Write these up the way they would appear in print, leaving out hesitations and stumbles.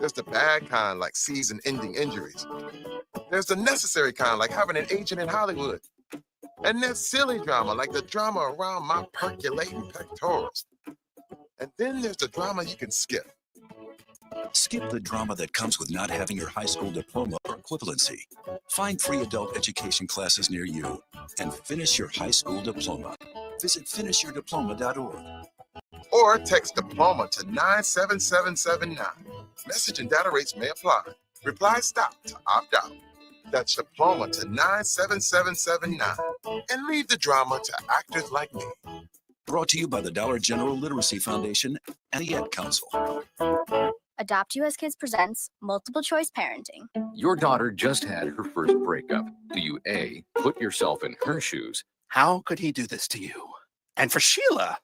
There's the bad kind, like season-ending injuries. There's the necessary kind, like having an agent in Hollywood. And there's silly drama, like the drama around my percolating pectorals. And then there's the drama you can skip. Skip the drama that comes with not having your high school diploma or equivalency. Find free adult education classes near you and finish your high school diploma. Visit finishyourdiploma.org. Or text diploma to 97779. Message and data rates may apply. Reply stop to opt out. That's diploma to 97779. And leave the drama to actors like me. Brought to you by the Dollar General Literacy Foundation and the Ad Council. Adopt US Kids presents Multiple Choice Parenting. Your daughter just had her first breakup. Do you A, put yourself in her shoes? How could he do this to you? And for Sheila,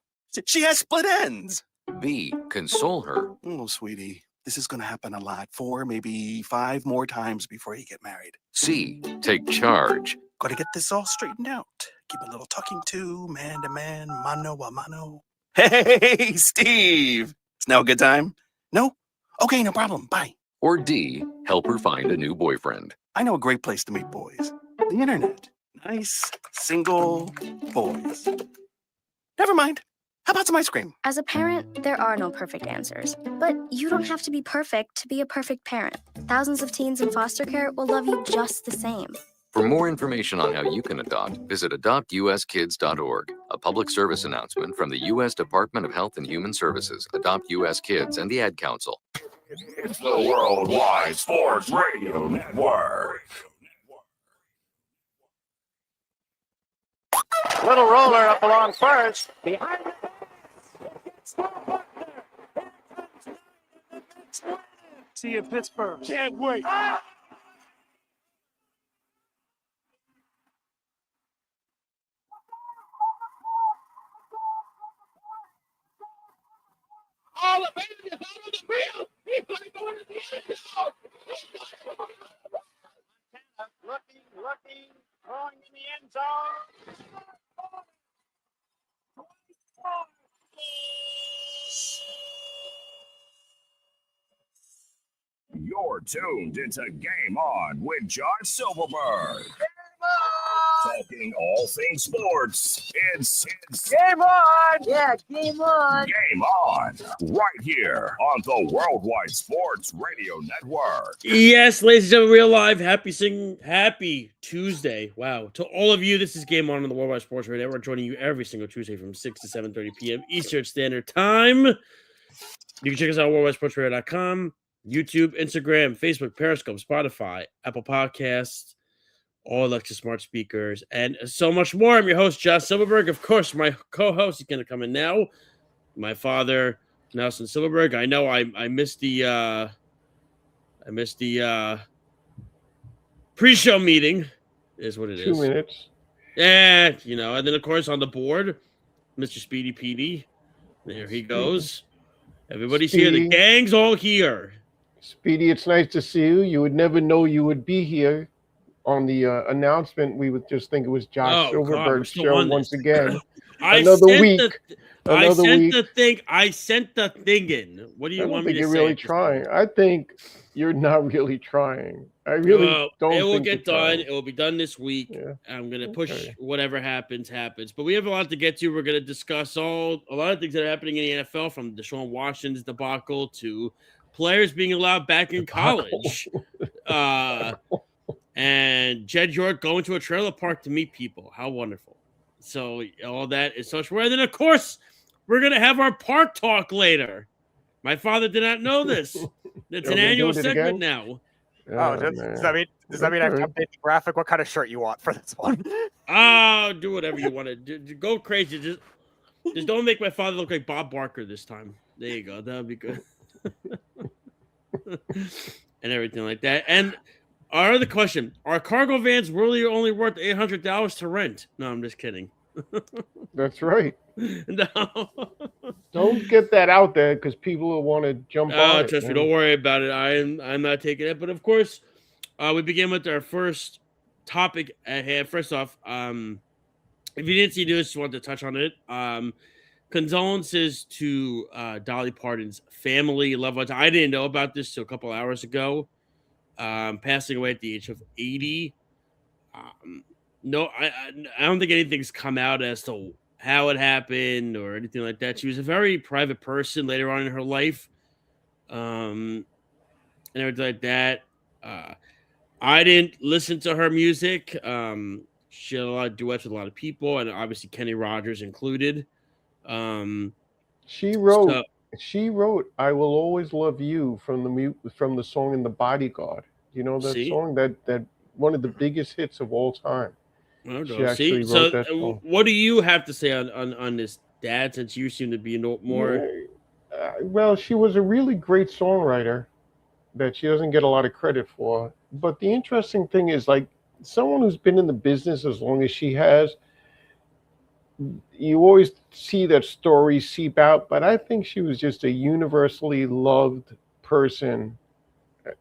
she has split ends. B, console her? Oh, sweetie, this is going to happen a lot. 4, maybe 5 more times before you get married. C, take charge. Got to get this all straightened out. Keep a little talking to, man to man, mano a mano. Hey, Steve. It's now a good time? No? Okay, no problem. Bye. Or D, help her find a new boyfriend. I know a great place to meet boys. The internet. Nice, single boys. Never mind. How about some ice cream? As a parent, there are no perfect answers. But you don't have to be perfect to be a perfect parent. Thousands of teens in foster care will love you just the same. For more information on how you can adopt, visit adoptuskids.org. A public service announcement from the U.S. Department of Health and Human Services, Adopt U.S. Kids, and the Ad Council. It's the Worldwide Sports Radio Network. Little roller up along first. Behind See you in Pittsburgh. Can't wait. all the baby is out on the field. He's going to go into the end zone. Looking, throwing in the end zone. You're tuned into Game On with John Silverberg. Talking all things sports. It's Game On! Yeah, Game On! Game On, right here on the Worldwide Sports Radio Network. Yes, ladies and gentlemen, we're live. Happy Tuesday. Wow. To all of you, this is Game On the Worldwide Sports Radio Network, joining you every single Tuesday from 6 to 7:30 p.m. Eastern Standard Time. You can check us out at worldwidesportsradio.com, YouTube, Instagram, Facebook, Periscope, Spotify, Apple Podcasts, all Alexa smart speakers, and so much more. I'm your host, Josh Silverberg. Of course, my co-host is going to come in now. My father, Nelson Silverberg. I know I missed the pre-show meeting. Is what it is. 2 minutes. Yeah, and then of course on the board, Mr. Speedy PD. There he goes. Everybody's here. The gang's all here. Speedy, it's nice to see you. You would never know you would be here. On the announcement, we would just think it was Josh Silverberg's show once again. Another week. I sent the thing in. What do you want me to say? You're really trying. I think you're not really trying. I really don't. It will get done. It will be done this week. Yeah. I'm gonna push whatever happens. But we have a lot to get to. We're gonna discuss a lot of things that are happening in the NFL, from Deshaun Watson's debacle to players being allowed back in college. And Jed York going to a trailer park to meet people. How wonderful. So all that is so much more. And then, of course, we're going to have our park talk later. My father did not know this. It's an annual segment now. Does that mean I have to update the graphic? What kind of shirt you want for this one? Oh, do whatever you want to do. Go crazy. Just don't make my father look like Bob Barker this time. There you go. That would be good. And everything like that. And our other question, are cargo vans really only worth $800 to rent? No, I'm just kidding. That's right. No. Don't get that out there because people will want to jump on it. Trust me, don't worry about it. I'm not taking it. But, of course, we begin with our first topic at hand. First off, if you didn't see this, just wanted to touch on it. condolences to Dolly Parton's family, loved ones. I didn't know about this till a couple hours ago. Passing away at the age of 80. No, I don't think anything's come out as to how it happened or anything like that. She was a very private person later on in her life, and everything like that. I didn't listen to her music. She had a lot of duets with a lot of people, and obviously Kenny Rogers included. She wrote "I Will Always Love You" from the song in The Bodyguard. You know that song, that one of the biggest hits of all time. She actually wrote that song. What do you have to say on this, Dad? Since you seem to be more. Well, she was a really great songwriter that she doesn't get a lot of credit for. But the interesting thing is, like, someone who's been in the business as long as she has, you always see that story seep out. But I think she was just a universally loved person.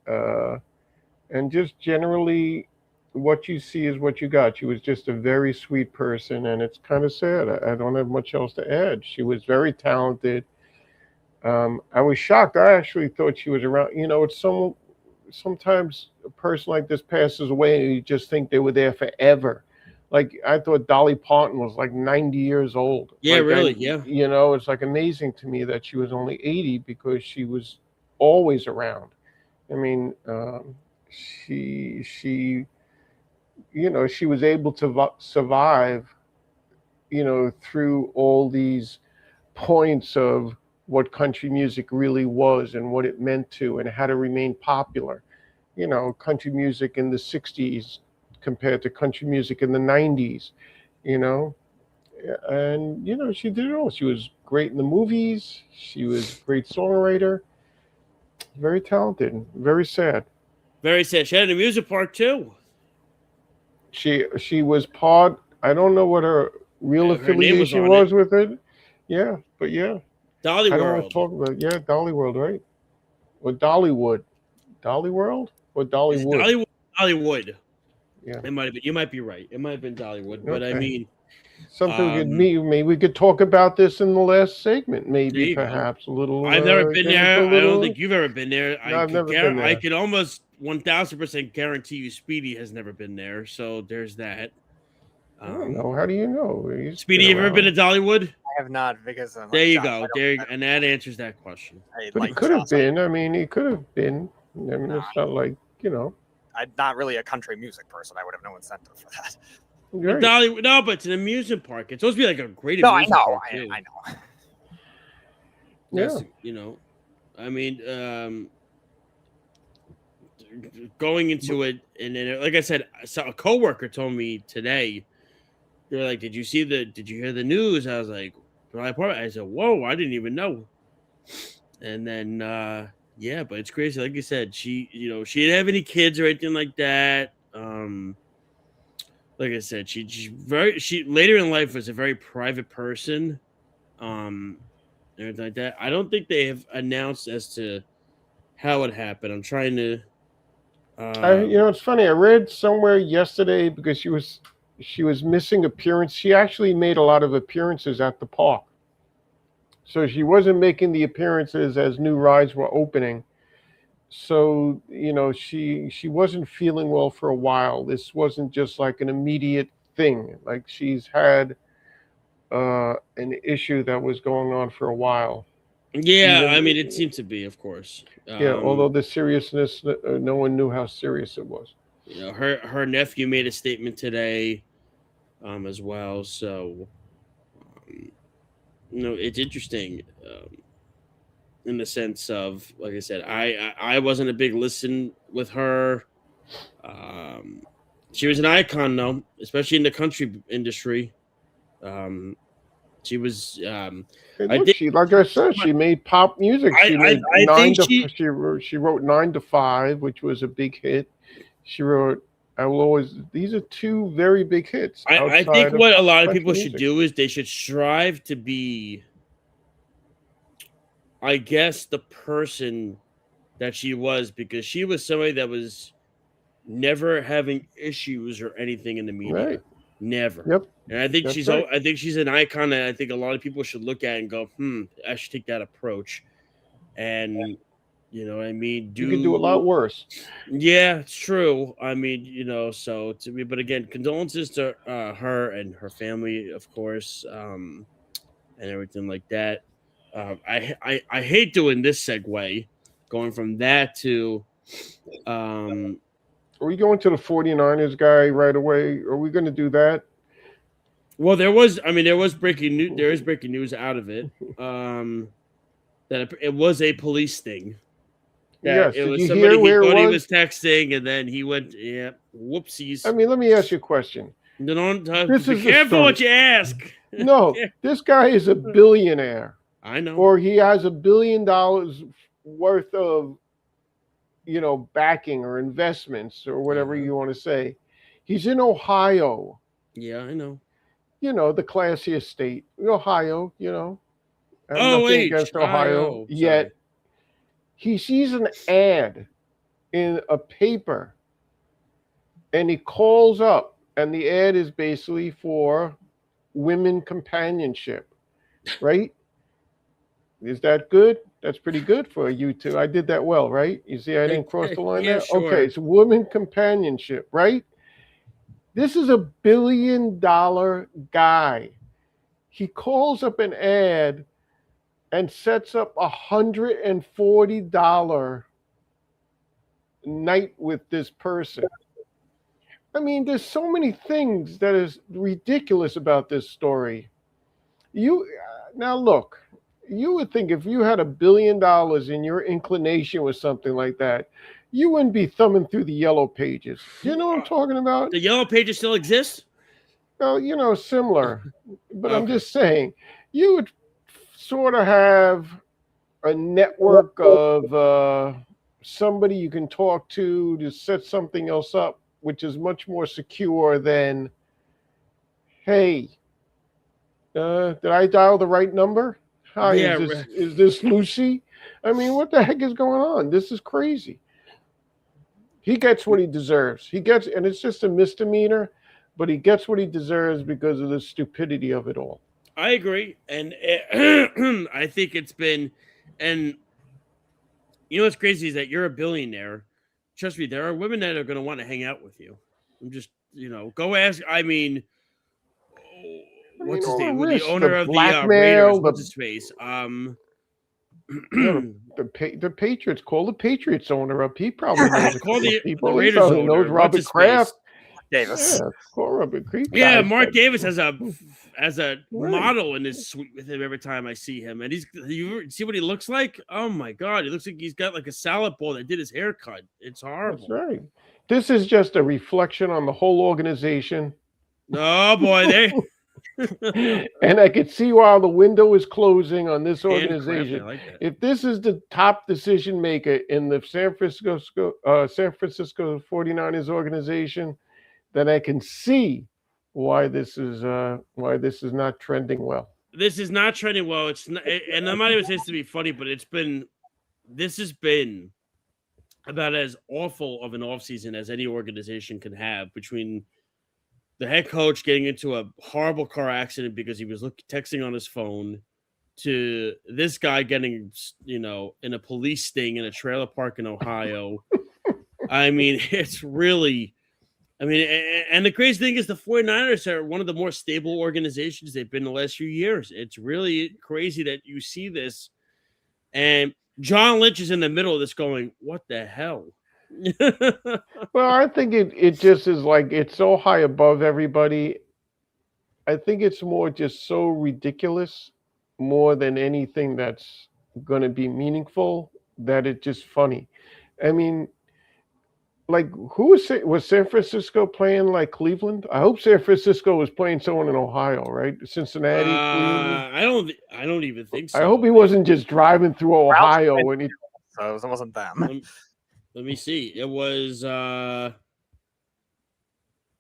And just generally, what you see is what you got. She was just a very sweet person, and it's kind of sad. I don't have much else to add. She was very talented. I was shocked. I actually thought she was around. You know, it's sometimes a person like this passes away, and you just think they were there forever. Like, I thought Dolly Parton was like 90 years old. Yeah, like, really, yeah. You know, it's like amazing to me that she was only 80 because she was always around. I mean, she you know, she was able to survive, you know, through all these points of what country music really was and what it meant to and how to remain popular. You know, country music in the 60s compared to country music in the 90s, you know. And, you know, she did it all. She was great in the movies. She was a great songwriter. Very talented. Very sad. Very sad. She had a music part too. She was part. I don't know what her real affiliation was with it. Yeah, but yeah. Dolly World. I don't want to talk about it. Yeah, Dolly World, right? Or Dollywood. Dolly World or Dollywood? Dollywood. Yeah. It might have been. You might be right. It might have been Dollywood, but I mean, something maybe we could talk about this in the last segment. Maybe perhaps a little. I've never been there. I don't think you've ever been there. No, I've never been there. I could almost 1,000% guarantee you, Speedy has never been there. So there's that. I don't know. How do you know? Speedy, you ever been to Dollywood? I have not, because there you go. And that answers that question. But it could have been. I mean, it could have been. I mean, it's not like, you know. I'm not really a country music person. I would have no incentive for that. Right. No, but it's an amusement park. It's supposed to be like a great amusement park. I know. Yeah. You know, I mean, going into it, and then, like I said, a coworker told me today, they're like, did you hear the news? I was like, I said, whoa, I didn't even know. And then, yeah, but it's crazy. Like you said, she didn't have any kids or anything like that. Like I said, she later in life was a very private person. Everything like that. I don't think they have announced as to how it happened. I'm trying to. You know, it's funny. I read somewhere yesterday because she was missing appearance. She actually made a lot of appearances at the park. So she wasn't making the appearances as new rides were opening. So, you know, she wasn't feeling well for a while. This wasn't just like an immediate thing. Like, she's had an issue that was going on for a while. Yeah, I mean, it seemed to be, of course. Yeah, although the seriousness, no one knew how serious it was. You know, her nephew made a statement today, as well. So, you know, it's interesting, in the sense of, like I said, I wasn't a big listen with her. She was an icon, though, especially in the country industry. She was. Like I said, she made pop music. She wrote 9 to 5, which was a big hit. She wrote "I Will Always." These are two very big hits. I think what a lot of people should do is they should strive to be, I guess, the person that she was, because she was somebody that was never having issues or anything in the media. Right. Never. Yep. And I think That's she's right. I think she's an icon that I think a lot of people should look at and go, I should take that approach. And you know what I mean? You could do a lot worse. Yeah, it's true. I mean, you know, so to me, but again, condolences to her and her family, of course, and everything like that. I hate doing this segue, going from that to Are we going to the 49ers guy right away? Are we going to do that? well, there was breaking news. There is breaking news out of it. That it was a police thing. Yes. It Did was you somebody hear where he thought it he was? was texting, and then he went, yeah, whoopsies. I mean, let me ask you a question. Don't This be is the careful story. what you ask. No, this guy is a billionaire, I know. or he has $1 billion worth of, you know, backing or investments or whatever you want to say. He's in Ohio. Yeah, I know. You know, the classiest state, Ohio. You know, I have Oh, nothing against Ohio. Yet he sees an ad in a paper, and he calls up, and the ad is basically for women companionship, right? Is that good? That's pretty good for you two. I did that well, right? You see, I didn't cross the line there? Sure. Okay, it's women companionship, right? This is $1 billion guy. He calls up an ad and sets up $140 night with this person. I mean, there's so many things that is ridiculous about this story. Now look, you would think if you had $1 billion and your inclination was something like that, you wouldn't be thumbing through the yellow pages. You know what I'm talking about? The yellow pages still exist? Well, you know, similar. But I'm just saying, you would sort of have a network of somebody you can talk to set something else up, which is much more secure than, hey, did I dial the right number? Hi, is this Lucy? I mean, what the heck is going on? This is crazy. He gets what he deserves. And it's just a misdemeanor, but he gets what he deserves because of the stupidity of it all. I agree. And I think it's been, and you know what's crazy is that you're a billionaire. Trust me, there are women that are going to want to hang out with you. I'm just, you know, go ask. I mean, what's his name? The owner of the Raiders. What's his face? The Patriots. Call the Patriots owner up. He probably knows the people. The Raiders he owner. knows Robert Kraft. Davis. Yeah, call Robert Kraft. Yeah, Mark Davis has a model in his suite with him every time I see him, and you see what he looks like? Oh my god, he looks like he's got like a salad bowl that did his haircut. It's horrible. That's right. This is just a reflection on the whole organization. Oh boy, and I could see while the window is closing on this organization. If this is the top decision maker in the San Francisco 49ers organization, then I can see why this is not trending well. This is not trending well. It's not, and I'm not even saying this to be funny, but this has been about as awful of an offseason as any organization can have, between the head coach getting into a horrible car accident because he was texting on his phone, to this guy getting, you know, in a police sting in a trailer park in Ohio. I mean, it's really, I mean, and the crazy thing is the 49ers are one of the more stable organizations they've been the last few years. It's really crazy that you see this. And John Lynch is in the middle of this going, what the hell? Well, I think it just is like, it's so high above everybody. I think it's more just so ridiculous, more than anything that's going to be meaningful, that it's just funny. I mean, like, was San Francisco playing like Cleveland? I hope San Francisco was playing someone in Ohio, right? Cincinnati, Cleveland. I don't even think so. I hope he wasn't just driving through Ohio when he. So it wasn't them. Let me see. It was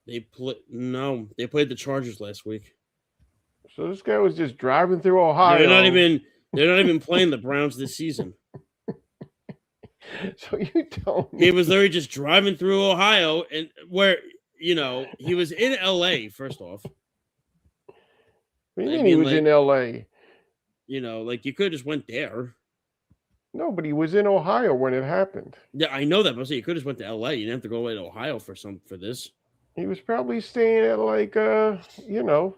they played the Chargers last week. So this guy was just driving through Ohio. They're not even playing the Browns this season. So you tell me he was literally just driving through Ohio, and where you know, he was in LA, first off. What do you mean he was like, in LA? You know, like you could have just went there. No, but he was in Ohio when it happened. Yeah, I know that, but you could have just went to LA. You didn't have to go away to Ohio for this. He was probably staying at like you know.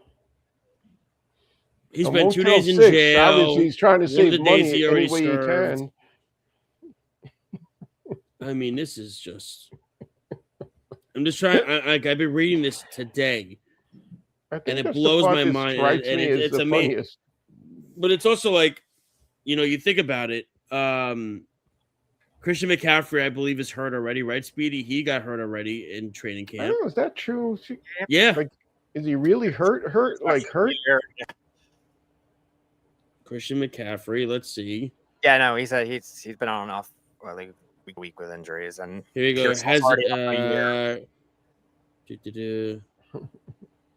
He's a been 2 Motel days in 6. jail. Obviously, he's trying to One of save the money days he any already way he served. can. I mean, this is just. I'm just trying. I've been reading this today, and it blows my mind. And it's amazing. But it's also like, you know, you think about it. Christian McCaffrey, I believe, is hurt already, right, Speedy? He got hurt already in training camp. I don't know, is that true? Yeah. Like, is he really hurt? Like hurt? Christian McCaffrey. Let's see. Yeah, no, he's been on and off like week with injuries, and here you go.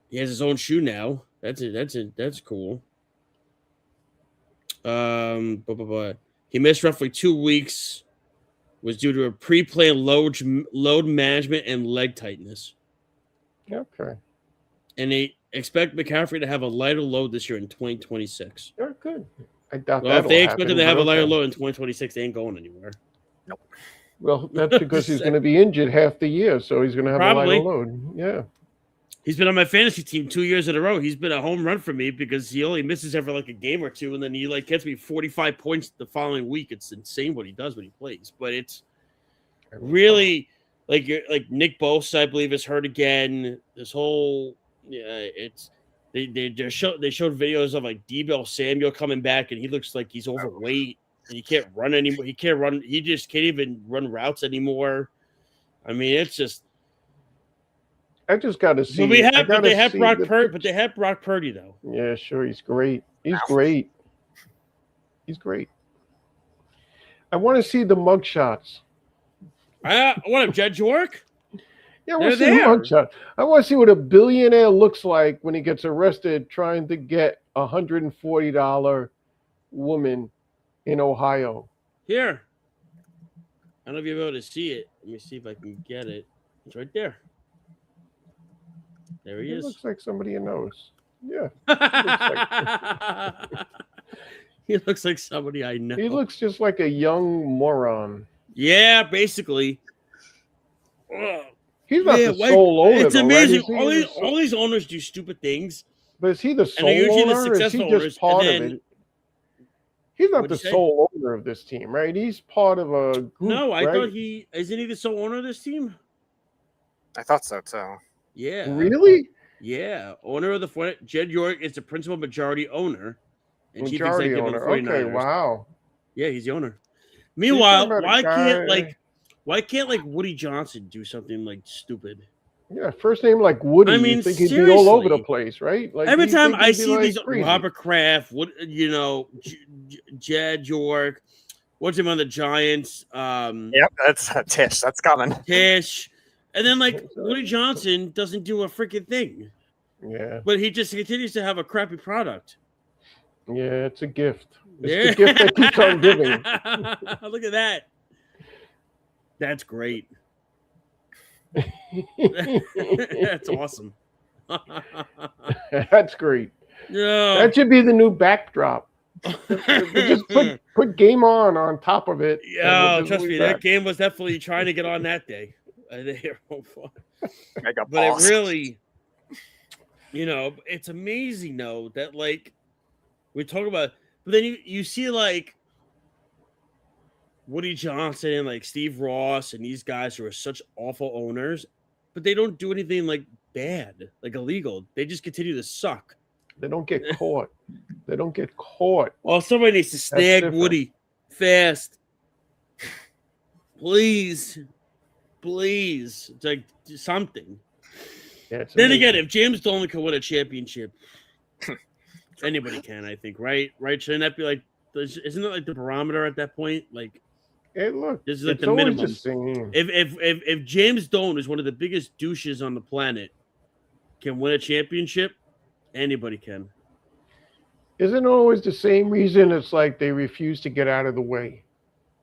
He has his own shoe now. That's cool. He missed roughly 2 weeks. Was due to a pre-planned load management and leg tightness. Okay. And they expect McCaffrey to have a lighter load this year in 2026. They're good. I doubt well, if they expect him to have a lighter okay. load in 2026, they ain't going anywhere. Nope. Well, that's because he's going to be injured half the year, so he's going to have Probably. a lighter load. Yeah. He's been on my fantasy team 2 years in a row. He's been a home run for me because he only misses every like a game or two, and then he like gets me 45 points the following week. It's insane what he does when he plays, but it's really like Nick Bosa, I believe, is hurt again. This whole it's they showed videos of like Deebo Samuel coming back, and he looks like he's overweight and he can't run anymore. He can't run. He just can't even run routes anymore. I mean, it's just. I just got to see. But they have Brock Purdy though. Yeah, sure, he's great. He's great. He's great. I want to see the mugshots. What, Jed York? Yeah, I want to see the mugshot. I want to see what a billionaire looks like when he gets arrested trying to get a $140 woman in Ohio. Here. I don't know if you'll be able to see it. Let me see if I can get it. It's right there. There he is. Looks like somebody you knows. Yeah. He looks like somebody I know. He looks just like a young moron. Yeah, basically. He's not the sole owner. It's amazing. All these owners do stupid things. But is he the sole owner? Or is he just part of it? He's not the sole owner of this team, right? He's part of a group. No, I thought isn't he the sole owner of this team? I thought so too. Yeah. Really? Yeah. Owner of the Jed York is the principal majority owner and chief Majority executive owner. of the 49ers. Okay, wow. Yeah, he's the owner. Meanwhile, why can't like Woody Johnson do something like stupid? Yeah, first name like Woody. I mean, you think he'd be all over the place, right? Like every time I see these crazy. Robert Kraft, Jed York, what's him on the Giants? Yep, that's Tish. That's coming. Tish. And then, like, Woody Johnson doesn't do a freaking thing. Yeah. But he just continues to have a crappy product. Yeah, it's a gift. It's the gift that keeps on giving. Look at that. That's great. That's awesome. That's great. Yeah. That should be the new backdrop. Just put game on top of it. Yeah, trust me, that game was definitely trying to get on that day. But it really, it's amazing though that like we talk about, but then you see like Woody Johnson and like Steve Ross and these guys who are such awful owners, but they don't do anything like bad, like illegal. They just continue to suck. They don't get caught. They don't get caught. Oh, somebody needs to snag Woody fast, please. Please, it's like something. Yeah, then again, if James Dolan can win a championship, anybody can, I think, right? Shouldn't that be like? Isn't it like the barometer at that point? Like, hey, look, this is like the minimum. If James Dolan is one of the biggest douches on the planet, can win a championship, anybody can. Isn't it always the same reason? It's like they refuse to get out of the way.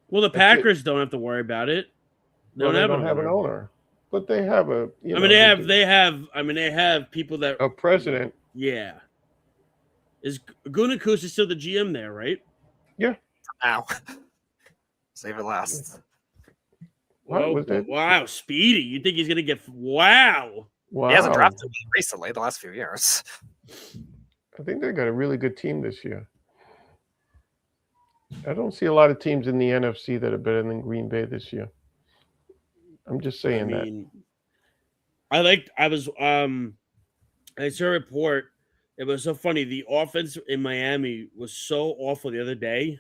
Well, the Packers don't have to worry about it. They don't have an owner. But they have a. You I know, mean, they have people that a president. Yeah. Is Gunakus is still the GM there, right? Yeah. Ow. Save it last. What was it? Wow, Speedy. You think he's gonna get wow? Wow. He hasn't drafted recently, the last few years. I think they got a really good team this year. I don't see a lot of teams in the NFC that are better than Green Bay this year. I'm just saying I saw a report. It was so funny. The offense in Miami was so awful the other day.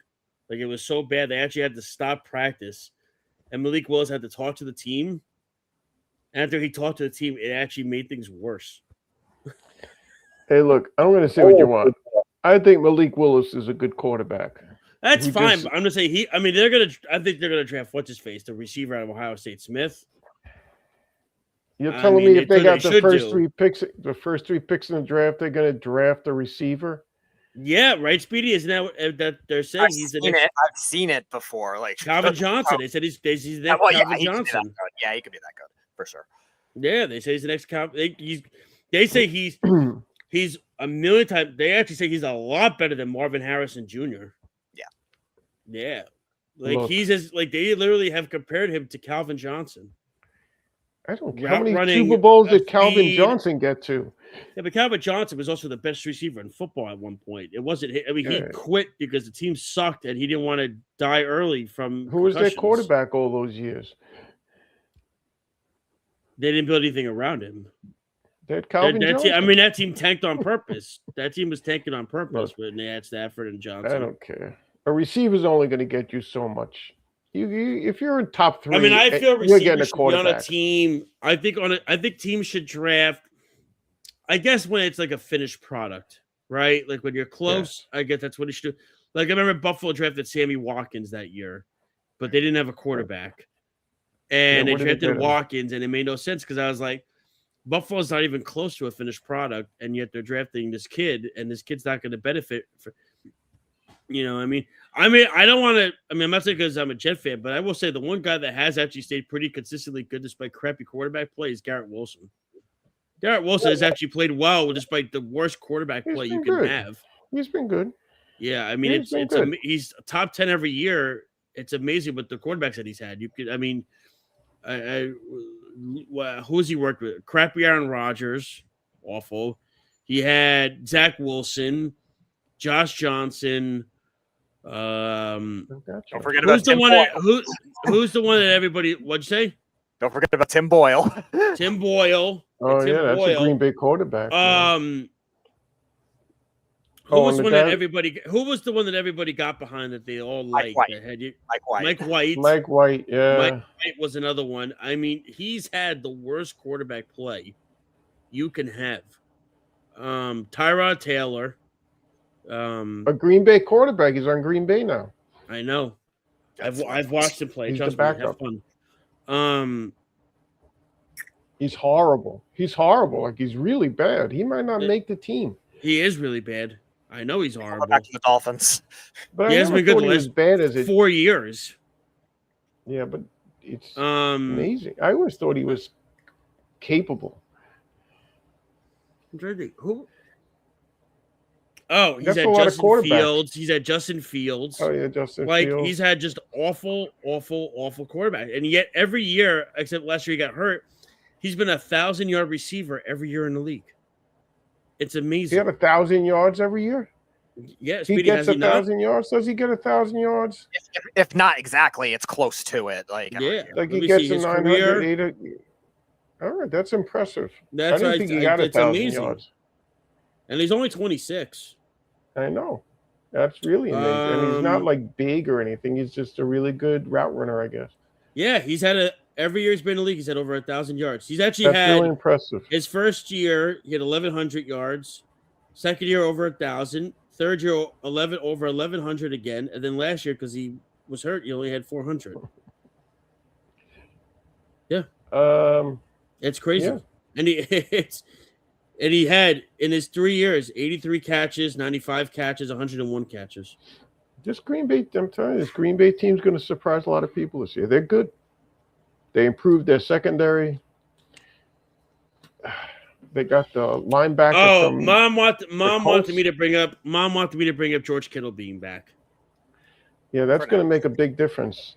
Like, it was so bad. They actually had to stop practice. And Malik Willis had to talk to the team. After he talked to the team, it actually made things worse. Hey, look, I'm going to say what you want. I think Malik Willis is a good quarterback. That's fine. But I'm going to say I think they're going to draft what's his face, the receiver out of Ohio State, Smith. You're telling me if they got the first three picks in the draft, they're going to draft a receiver? Yeah, right, Speedy? Isn't that they're saying I've seen it before. Like Calvin Johnson. They said he's the next Calvin Johnson. Yeah, he could be that good for sure. Yeah, they say he's the next Calvin. They say he's a million times. They actually say he's a lot better than Marvin Harrison Jr. Yeah. Like, they literally have compared him to Calvin Johnson. I don't care. How many Super Bowls did Calvin Johnson get to? Yeah, but Calvin Johnson was also the best receiver in football at one point. It wasn't. I mean, he quit because the team sucked and he didn't want to die early from. Who was their quarterback all those years? They didn't build anything around him. They had Calvin Johnson. I mean, that team tanked on purpose. That team was tanking on purpose when they had Stafford and Johnson. I don't care. A receiver's only going to get you so much. If you're in top three, I mean, I feel you're getting a should be quarterback on a team. I think teams should draft. I guess when it's like a finished product, right? Like when you're close, I guess that's what it should do. Like, I remember Buffalo drafted Sammy Watkins that year, but they didn't have a quarterback, and they drafted Watkins, and it made no sense because I was like, Buffalo's not even close to a finished product, and yet they're drafting this kid, and this kid's not going to benefit. I mean, I don't want to. I mean, I'm not saying because I'm a Jet fan, but I will say the one guy that has actually stayed pretty consistently good despite crappy quarterback play is Garrett Wilson. Garrett Wilson has actually played well despite the worst quarterback play you can have. He's been good. Yeah, I mean, he's top 10 every year. It's amazing with the quarterbacks that he's had. Who's he worked with? Crappy Aaron Rodgers, awful. He had Zach Wilson, Josh Johnson. Don't forget about Tim Boyle. Who's the one that everybody? What'd you say? Don't forget about Tim Boyle. Tim Boyle. Oh yeah, that's a Green Bay quarterback. Who was the one that everybody got behind that they all liked? Mike White. Mike White, yeah. Mike White was another one. I mean, he's had the worst quarterback play you can have. Tyrod Taylor. A Green Bay quarterback. He's on Green Bay now. I know. I've watched him play. He's Trust the me, backup. have fun. He's horrible. Like, he's really bad. He might not make the team. He is really bad. I know he's horrible. Back to the Dolphins. But he hasn't been good as bad as 4 years. Yeah, but it's amazing. I always thought he was capable. I'm trying to think. Who? Oh, he's had Justin Fields. He's had Justin Fields. Oh, yeah, Justin Fields. He's had just awful quarterback. And yet every year, except last year he got hurt, he's been 1,000-yard receiver every year in the league. It's amazing. He had 1,000 yards every year? Yeah, he gets 1,000 yards. Does he get 1,000 yards? If not exactly, it's close to it. Like, yeah, like he gets a 900. All right, that's impressive. I didn't think he got 1,000 yards. And he's only 26. I know. That's really amazing. And he's not like big or anything. He's just a really good route runner, I guess. Yeah, he's had every year he's been in the league, he's had over 1,000 yards. He's actually That's really impressive. His first year, he had 1,100 yards. Second year, over 1,000. Third year, over 1,100 again. And then last year, because he was hurt, he only had 400. Yeah. It's crazy. Yeah. And he had, in his 3 years, 83 catches, 95 catches, 101 catches. I'm telling you, this Green Bay team's going to surprise a lot of people this year. They're good. They improved their secondary. They got the linebacker Oh, from. mom wanted me Colts. to bring up. Mom wanted me to bring up George Kittle being back. Yeah, that's For going to now. make a big difference.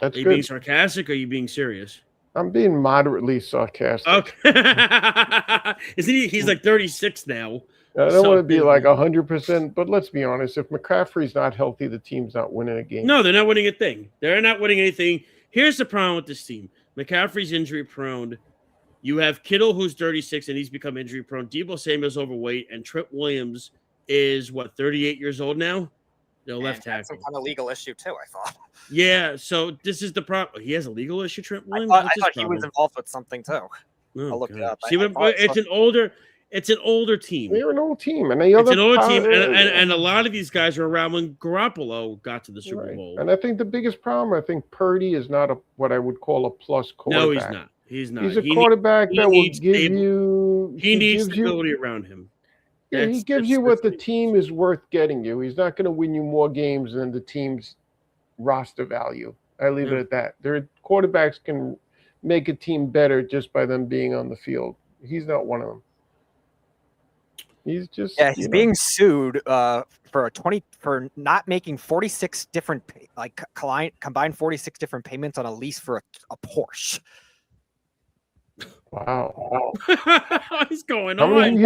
That's Are you being good. sarcastic or are you being serious? I'm being moderately sarcastic. Okay. Isn't he? He's like 36 now. I don't So- want to be like 100%, but let's be honest. If McCaffrey's not healthy, the team's not winning a game. No, they're not winning a thing. They're not winning anything. Here's the problem with this team. McCaffrey's injury prone. You have Kittle, who's 36, and he's become injury prone. Deebo Samuel's overweight, and Trent Williams is, 38 years old now? The left That's some tackle. kind of legal issue too, I thought. Yeah, so this is the problem. He has a legal issue, Trent I Williams? thought, What's his he was problem? involved with something too. Oh, I'll look it God. up. See, I thought it's an older team. They're an old team, and the It's other an older team, and a lot of these guys were around when Garoppolo got to the Super Right. Bowl. And I think the biggest problem, I think Purdy is not what I would call a plus quarterback. No, he's not. He's not. He's a He quarterback he that will needs give stable- you. He needs gives you. stability around him. Yeah, he gives you what the team is worth getting you. He's not going to win you more games than the team's roster value. I leave it at that. Their quarterbacks can make a team better just by them being on the field. He's not one of them. He's just he's being sued for not making 46 different combined 46 different payments on a lease for a Porsche. Wow. What's going How on? many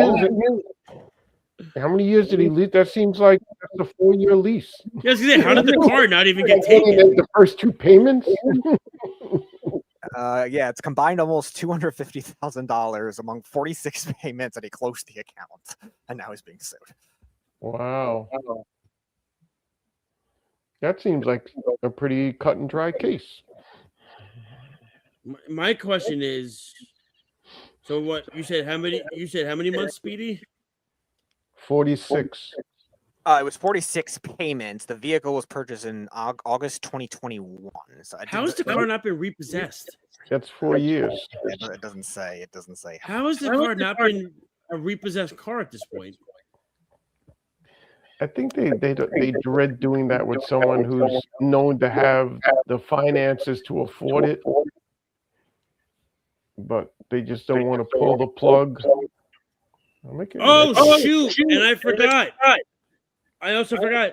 years did he lease? That seems like that's a 4-year lease. Yes, how did the car not even get He taken? made the first 2 payments. It's combined almost $250,000 among 46 payments, and he closed the account, and now he's being sued. Wow. That seems like a pretty cut and dry case. My question is, so what you said? How many? You said how many months, Speedy? 46. It was 46 payments. The vehicle was purchased in August 2021. So How has the car not been repossessed? That's 4 years. It doesn't say. It doesn't say. How has the car not been a repossessed car at this point? I think they dread doing that with someone who's known to have the finances to afford it, but they just don't want to pull the plug. Oh shoot! And I forgot. I also forgot.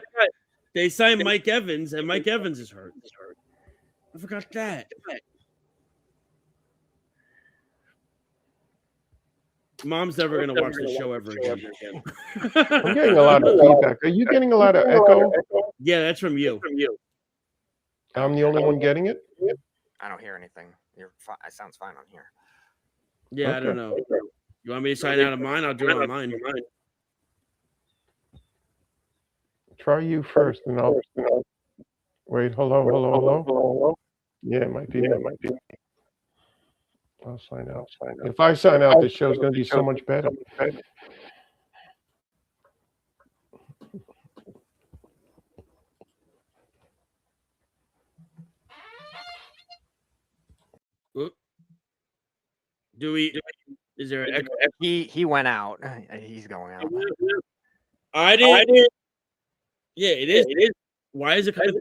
They signed Mike Evans, and Mike Evans is hurt. I forgot that. Mom's never gonna watch the show ever again. I'm getting a lot of feedback. Are you getting a lot of echo? Yeah, that's from you. I'm the only one getting it? I don't hear anything. It sounds fine on here. Yeah, I don't know. You want me to sign out of mine? I'll do it on mine. Try you first, and I'll wait. Hello. Yeah, it might be. I'll sign out. If I sign out, the show's going to be so much better. Do we? Is there an echo? He went out. He's going out. I didn't. Yeah, it is. It is. Why is it coming?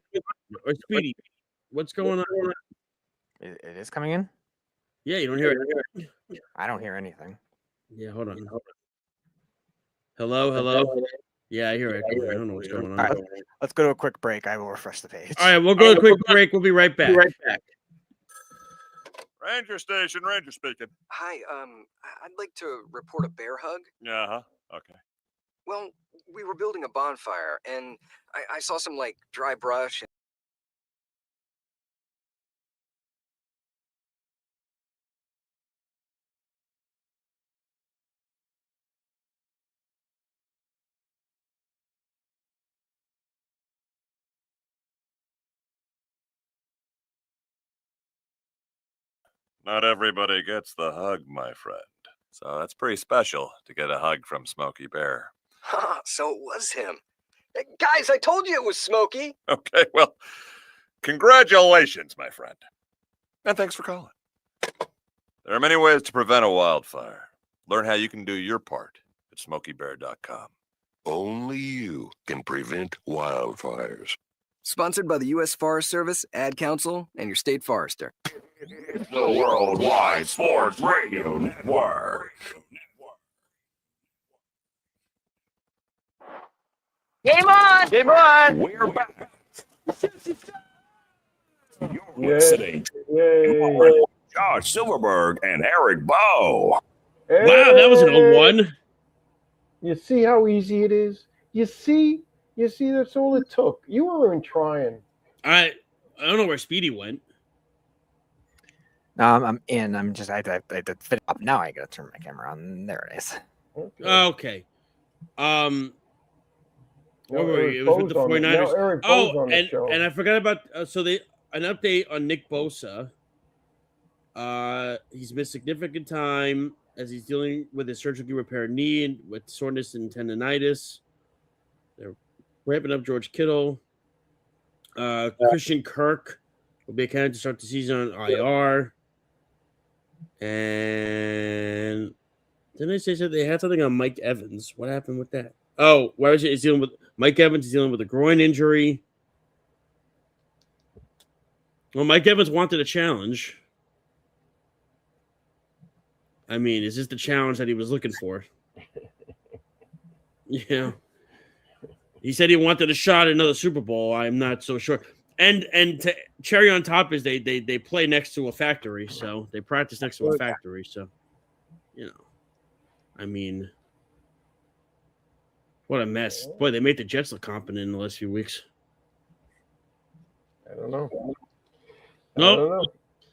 Or Speedy? What's going on? It is coming in. Yeah, you don't hear it. I don't hear anything. Yeah, hold on. Hello. Yeah, I hear it. I don't know what's going on. All right, let's go to a quick break. I will refresh the page. All right, we'll go to a quick break. We'll be right back. Ranger Station, Ranger speaking. Hi, I'd like to report a bear hug. Uh-huh. Okay. Well, we were building a bonfire, and I saw some, dry brush. Not everybody gets the hug, my friend. So that's pretty special to get a hug from Smokey Bear. Ha, so it was him. Hey, guys, I told you it was Smokey. Okay, well, congratulations, my friend. And thanks for calling. There are many ways to prevent a wildfire. Learn how you can do your part at SmokeyBear.com. Only you can prevent wildfires. Sponsored by the U.S. Forest Service, Ad Council, and your state forester. It's the Worldwide Sports Radio Network. Game on! Game on! We're back. You're Yay. listening Yay. to Josh Silverberg and Eric Bowe. Wow, that was an 0-1. You see how easy it is? You see, that's all it took. You weren't trying. I don't know where Speedy went. No, I'm in. I had to fit it up. Now I gotta turn my camera on. There it is. Okay. Where were Eric you? It was with the Bowe's on it. 49ers. Now Eric Bowe's Oh, on the show. and I forgot about an update on Nick Bosa. He's missed significant time as he's dealing with his surgically repaired knee and with soreness and tendonitis. They're ramping up George Kittle. Christian Kirk will be accounted to start the season on IR. And didn't I say something? They had something on Mike Evans. What happened with that? Oh, why was it? He's dealing with Mike Evans is dealing with a groin injury. Well, Mike Evans wanted a challenge. I mean, is this the challenge that he was looking for? Yeah. He said he wanted a shot at another Super Bowl. I'm not so sure. And cherry on top is they play next to a factory, so they practice next to a factory. So, I mean, what a mess. Boy, they made the Jets look competent in the last few weeks. I don't know. No.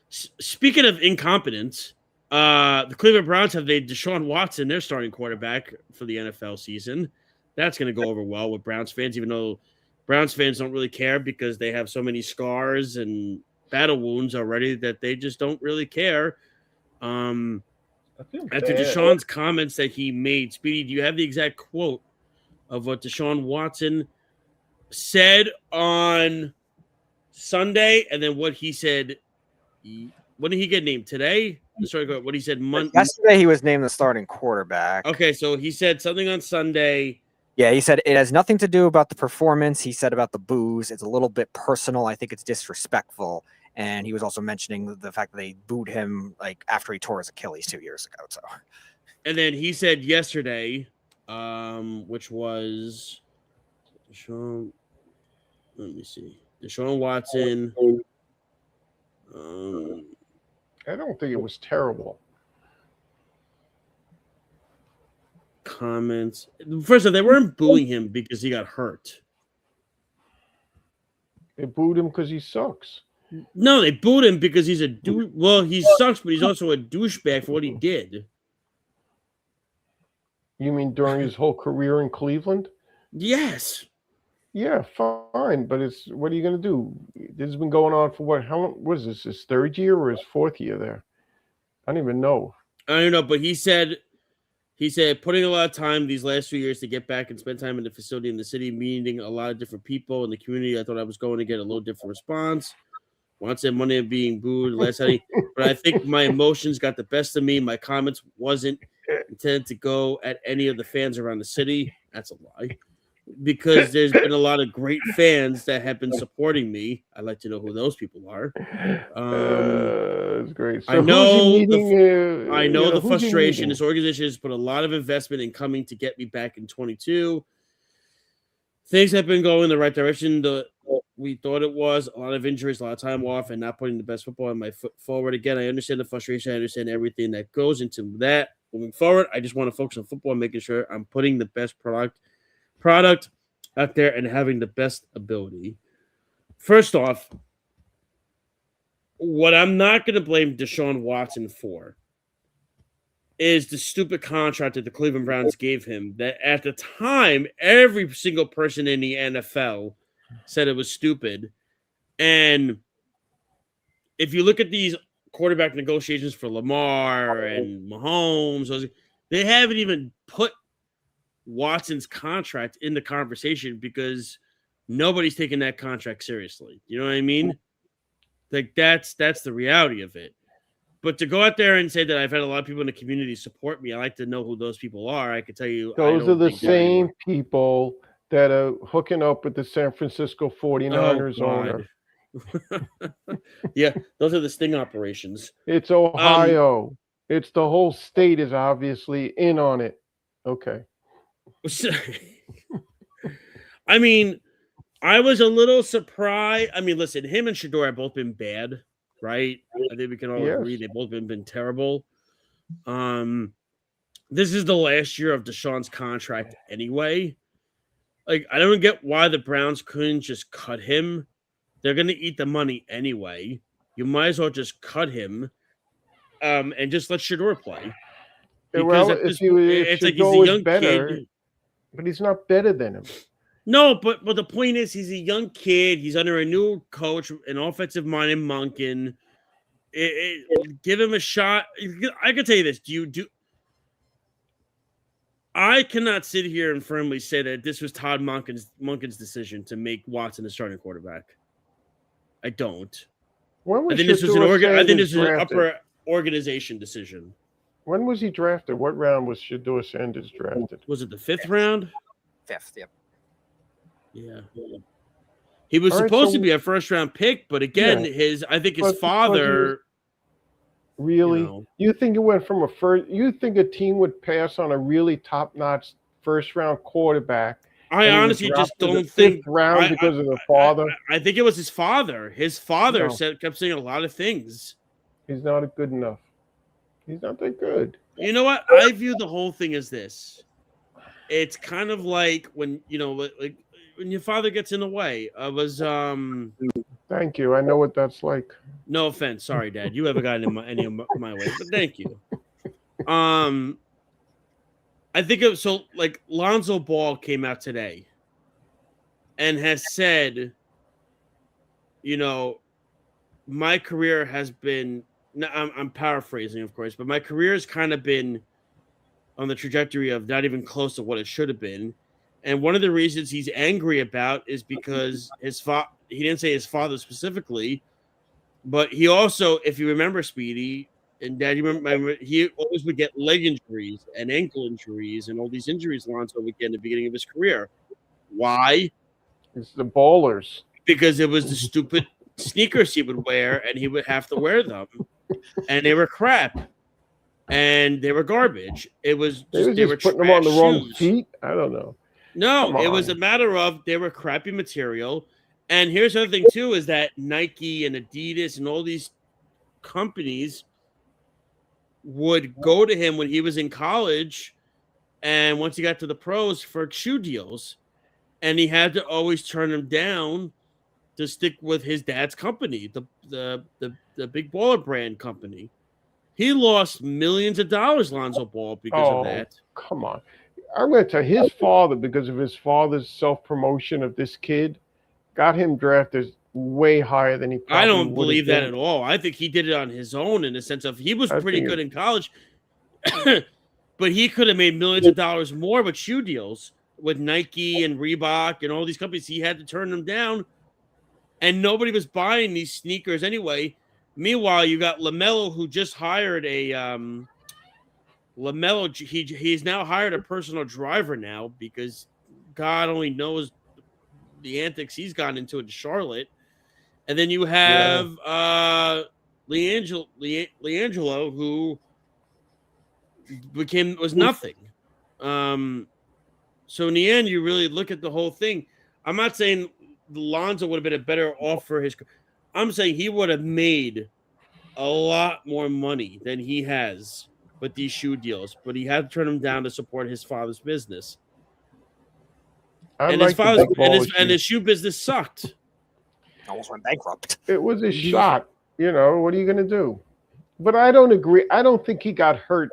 Speaking of incompetence, the Cleveland Browns have made Deshaun Watson their starting quarterback for the NFL season. That's going to go over well with Browns fans, even though Browns fans don't really care because they have so many scars and battle wounds already that they just don't really care. After Deshaun's comments that he made, Speedy, do you have the exact quote of what Deshaun Watson said on Sunday, and then what he said? When did he get named? Today? Sorry, what he said Monday. Yesterday, he was named the starting quarterback. Okay, so he said something on Sunday. Yeah, he said it has nothing to do about the performance. He said about the booze. It's a little bit personal. I think it's disrespectful. And he was also mentioning the fact that they booed him like after he tore his Achilles 2 years ago. So, and then he said yesterday, which was Deshaun. Let me see, Deshaun Watson. I don't think it was terrible. Comments. First of all, they weren't booing him because he got hurt. They booed him because he sucks. No, they booed him because he's a well, he sucks, but he's also a douchebag for what he did. You mean during his whole career in Cleveland? Yes. Yeah, fine, but what are you going to do? This has been going on for what? How long was this? His third year or his fourth year there? I don't even know. I don't know, but he said putting a lot of time these last few years to get back and spend time in the facility in the city, meeting a lot of different people in the community. I thought I was going to get a little different response. Once said Monday being booed last night, but I think my emotions got the best of me. My comments wasn't intended to go at any of the fans around the city. That's a lie. Because there's been a lot of great fans that have been supporting me. I'd like to know who those people are. That's great. So I know the frustration. This organization has put a lot of investment in coming to get me back in 22. Things have been going in the right direction. We thought it was a lot of injuries, a lot of time off, and not putting the best football on my foot forward. Again, I understand the frustration. I understand everything that goes into that. Moving forward, I just want to focus on football and making sure I'm putting the best product out there and having the best ability. First off, what I'm not going to blame Deshaun Watson for is the stupid contract that the Cleveland Browns gave him that at the time, every single person in the NFL said it was stupid. And if you look at these quarterback negotiations for Lamar and Mahomes, they haven't even put Watson's contract in the conversation because nobody's taking that contract seriously. You know what I mean? Like that's the reality of it. But to go out there and say that I've had a lot of people in the community support me, I like to know who those people are. I can tell you those are the same people that are hooking up with the San Francisco 49ers owner. Yeah, those are the sting operations. It's Ohio. It's the whole state is obviously in on it. Okay. I mean, I was a little surprised. I mean, listen, him and Shedeur have both been bad, right? I think we can all agree they've both been terrible. This is the last year of Deshaun's contract anyway. Like, I don't get why the Browns couldn't just cut him. They're gonna eat the money anyway. You might as well just cut him, and just let Shedeur play. Because Well, if it's like he's a young kid, but he's not better than him. No, but the point is, he's a young kid. He's under a new coach, an offensive mind in Monken. Give him a shot. I can tell you this: I cannot sit here and firmly say that this was Todd Monken's decision to make Watson a starting quarterback. I don't. I think this was an upper organization decision. When was he drafted? What round was Shedeur Sanders drafted? Was it the 5th round? 5th, yep. Yeah. He was supposed to be a first-round pick, but again, his father. Really? You think it went from you think a team would pass on a really top-notch first-round quarterback? I honestly just don't think round because of the father. I think it was his father. His father kept saying a lot of things. He's not good enough. He's not that good. You know what? I view the whole thing as this. It's kind of like when when your father gets in the way. I was Thank you. I know what that's like. No offense, sorry, Dad. You haven't gotten in any of my way, but thank you. I think Lonzo Ball came out today and has said, my career has been. I'm paraphrasing, of course, but my career has kind of been on the trajectory of not even close to what it should have been. And one of the reasons he's angry about is because he didn't say his father specifically, but he also, if you remember, Speedy and Dad, you remember, he always would get leg injuries and ankle injuries and all these injuries Lonzo would get in the beginning of his career. Why? It's the ballers. Because it was the stupid sneakers he would wear, and he would have to wear them. And they were crap. And they were garbage. It was they were putting them on the wrong feet. I don't know. No, it was a matter of they were crappy material. And here's the other thing too: is that Nike and Adidas and all these companies would go to him when he was in college, and once he got to the pros for shoe deals, and he had to always turn them down to stick with his dad's company, the Big Baller Brand company. He lost millions of dollars, Lonzo Ball, because of that. Come on. I'm going to tell you, his father, because of his father's self-promotion of this kid, got him drafted way higher than he probably I don't believe that at all. I think he did it on his own in the sense of he was pretty good in college, but he could have made millions of dollars more with shoe deals with Nike and Reebok and all these companies. He had to turn them down, and nobody was buying these sneakers anyway. Meanwhile, you got LaMelo, who just hired LaMelo. He's now hired a personal driver now because God only knows the antics he's gotten into in Charlotte. And then you have LiAngelo, who was nothing. So in the end, you really look at the whole thing. I'm not saying Lonzo would have been a better offer. I'm saying he would have made a lot more money than he has with these shoe deals, but he had to turn them down to support his father's business. And his shoe business sucked. Almost went bankrupt. It was a shot. What are you going to do? But I don't agree. I don't think he got hurt.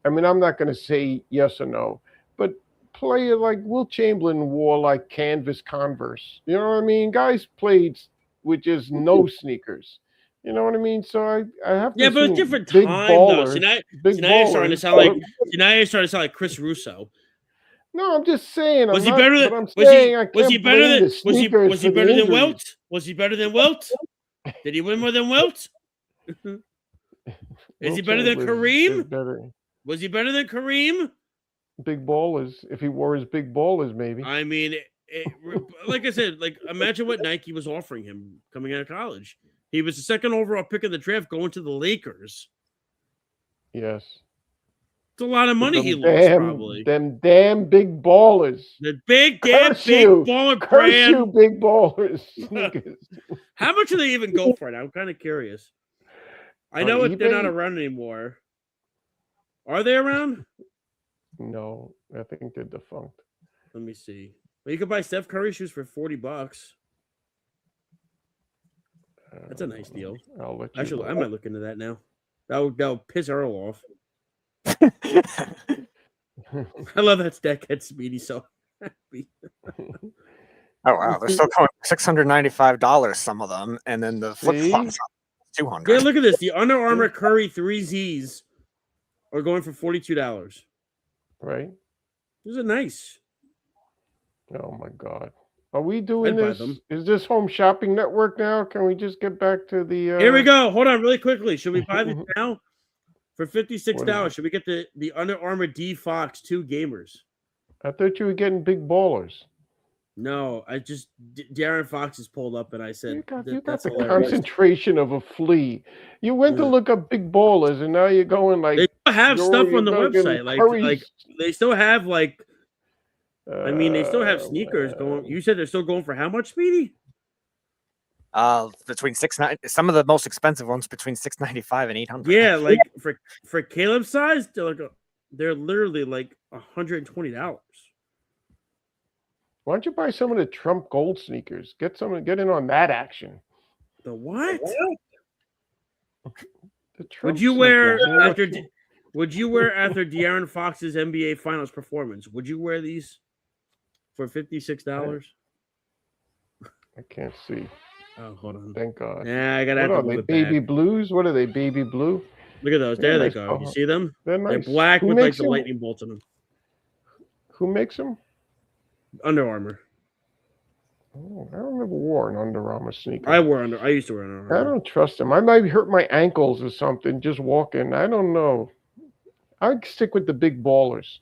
I mean, I'm not going to say yes or no, but player like Wilt Chamberlain wore like canvas Converse. You know what I mean? Guys played with just no sneakers. You know what I mean? So I have to. Yeah, but it's different time though. So now you're starting to sound like Chris Russo. No, I'm just saying. Was he better than Wilt? Was he better than Wilt? Was he better than Wilt? Did he win more than Wilt? Is he better than Kareem? Was he better than Kareem? Big ballers. If he wore his big ballers, maybe. I mean, like I said, like imagine what Nike was offering him coming out of college. He was the second overall pick of the draft going to the Lakers. Yes. It's a lot of money he lost, probably. Them damn big ballers. The big damn Curse big you. baller Curse brand. you, big ballers. Sneakers. How much do they even go for it? I'm kind of curious. I know they're not around anymore. Are they around? No, I think they're defunct. Let me see. Well, you could buy Steph Curry shoes for $40. That's a nice deal. I'll let you Actually, know. I might look into that now. That'll piss Earl off. I love that Stack gets Speedy so happy. Oh wow, they're still going $695. Some of them, and then the flip flops $200. Yeah, look at this. The Under Armour Curry 3Zs are going for $42. Right. These are nice. Oh my God. Are we doing I'd buy this? them. Is this Home Shopping Network now? Can we just get back to the Here we go. Hold on really quickly. Should we buy this now? For $56, should we get the Under Armour D Fox 2 gamers? I thought you were getting big ballers. No, I just Darren Fox is pulled up and I said You got that's the hilarious. concentration of a flea. You went to look up big ballers and now you're going like They still have you're stuff on the fucking website. Like Curry's- they still have like I mean they still have sneakers going. You said they're still going for how much, Speedy? Between some of the most expensive ones between $695 and $800. Yeah, like for Caleb's size, they're literally like $120. Why don't you buy some of the Trump gold sneakers? Get in on that action. The what? The Trump Would you wear sneakers. after De'Aaron Fox's NBA Finals performance? Would you wear these for $56? I can't see. Oh, hold on. Thank God. Yeah, I gotta What have are to they? move it Baby back. blues? What are they? Baby blue? Look at those. They're There they nice. go. You see them? They're nice. They're black Who with like makes the them? lightning bolts in them. Who makes them? Under Armour. Oh, I don't remember wearing Under Armour sneakers. I used to wear Under Armour. I don't trust them. I might hurt my ankles or something just walking. I don't know. I'd stick with the big ballers.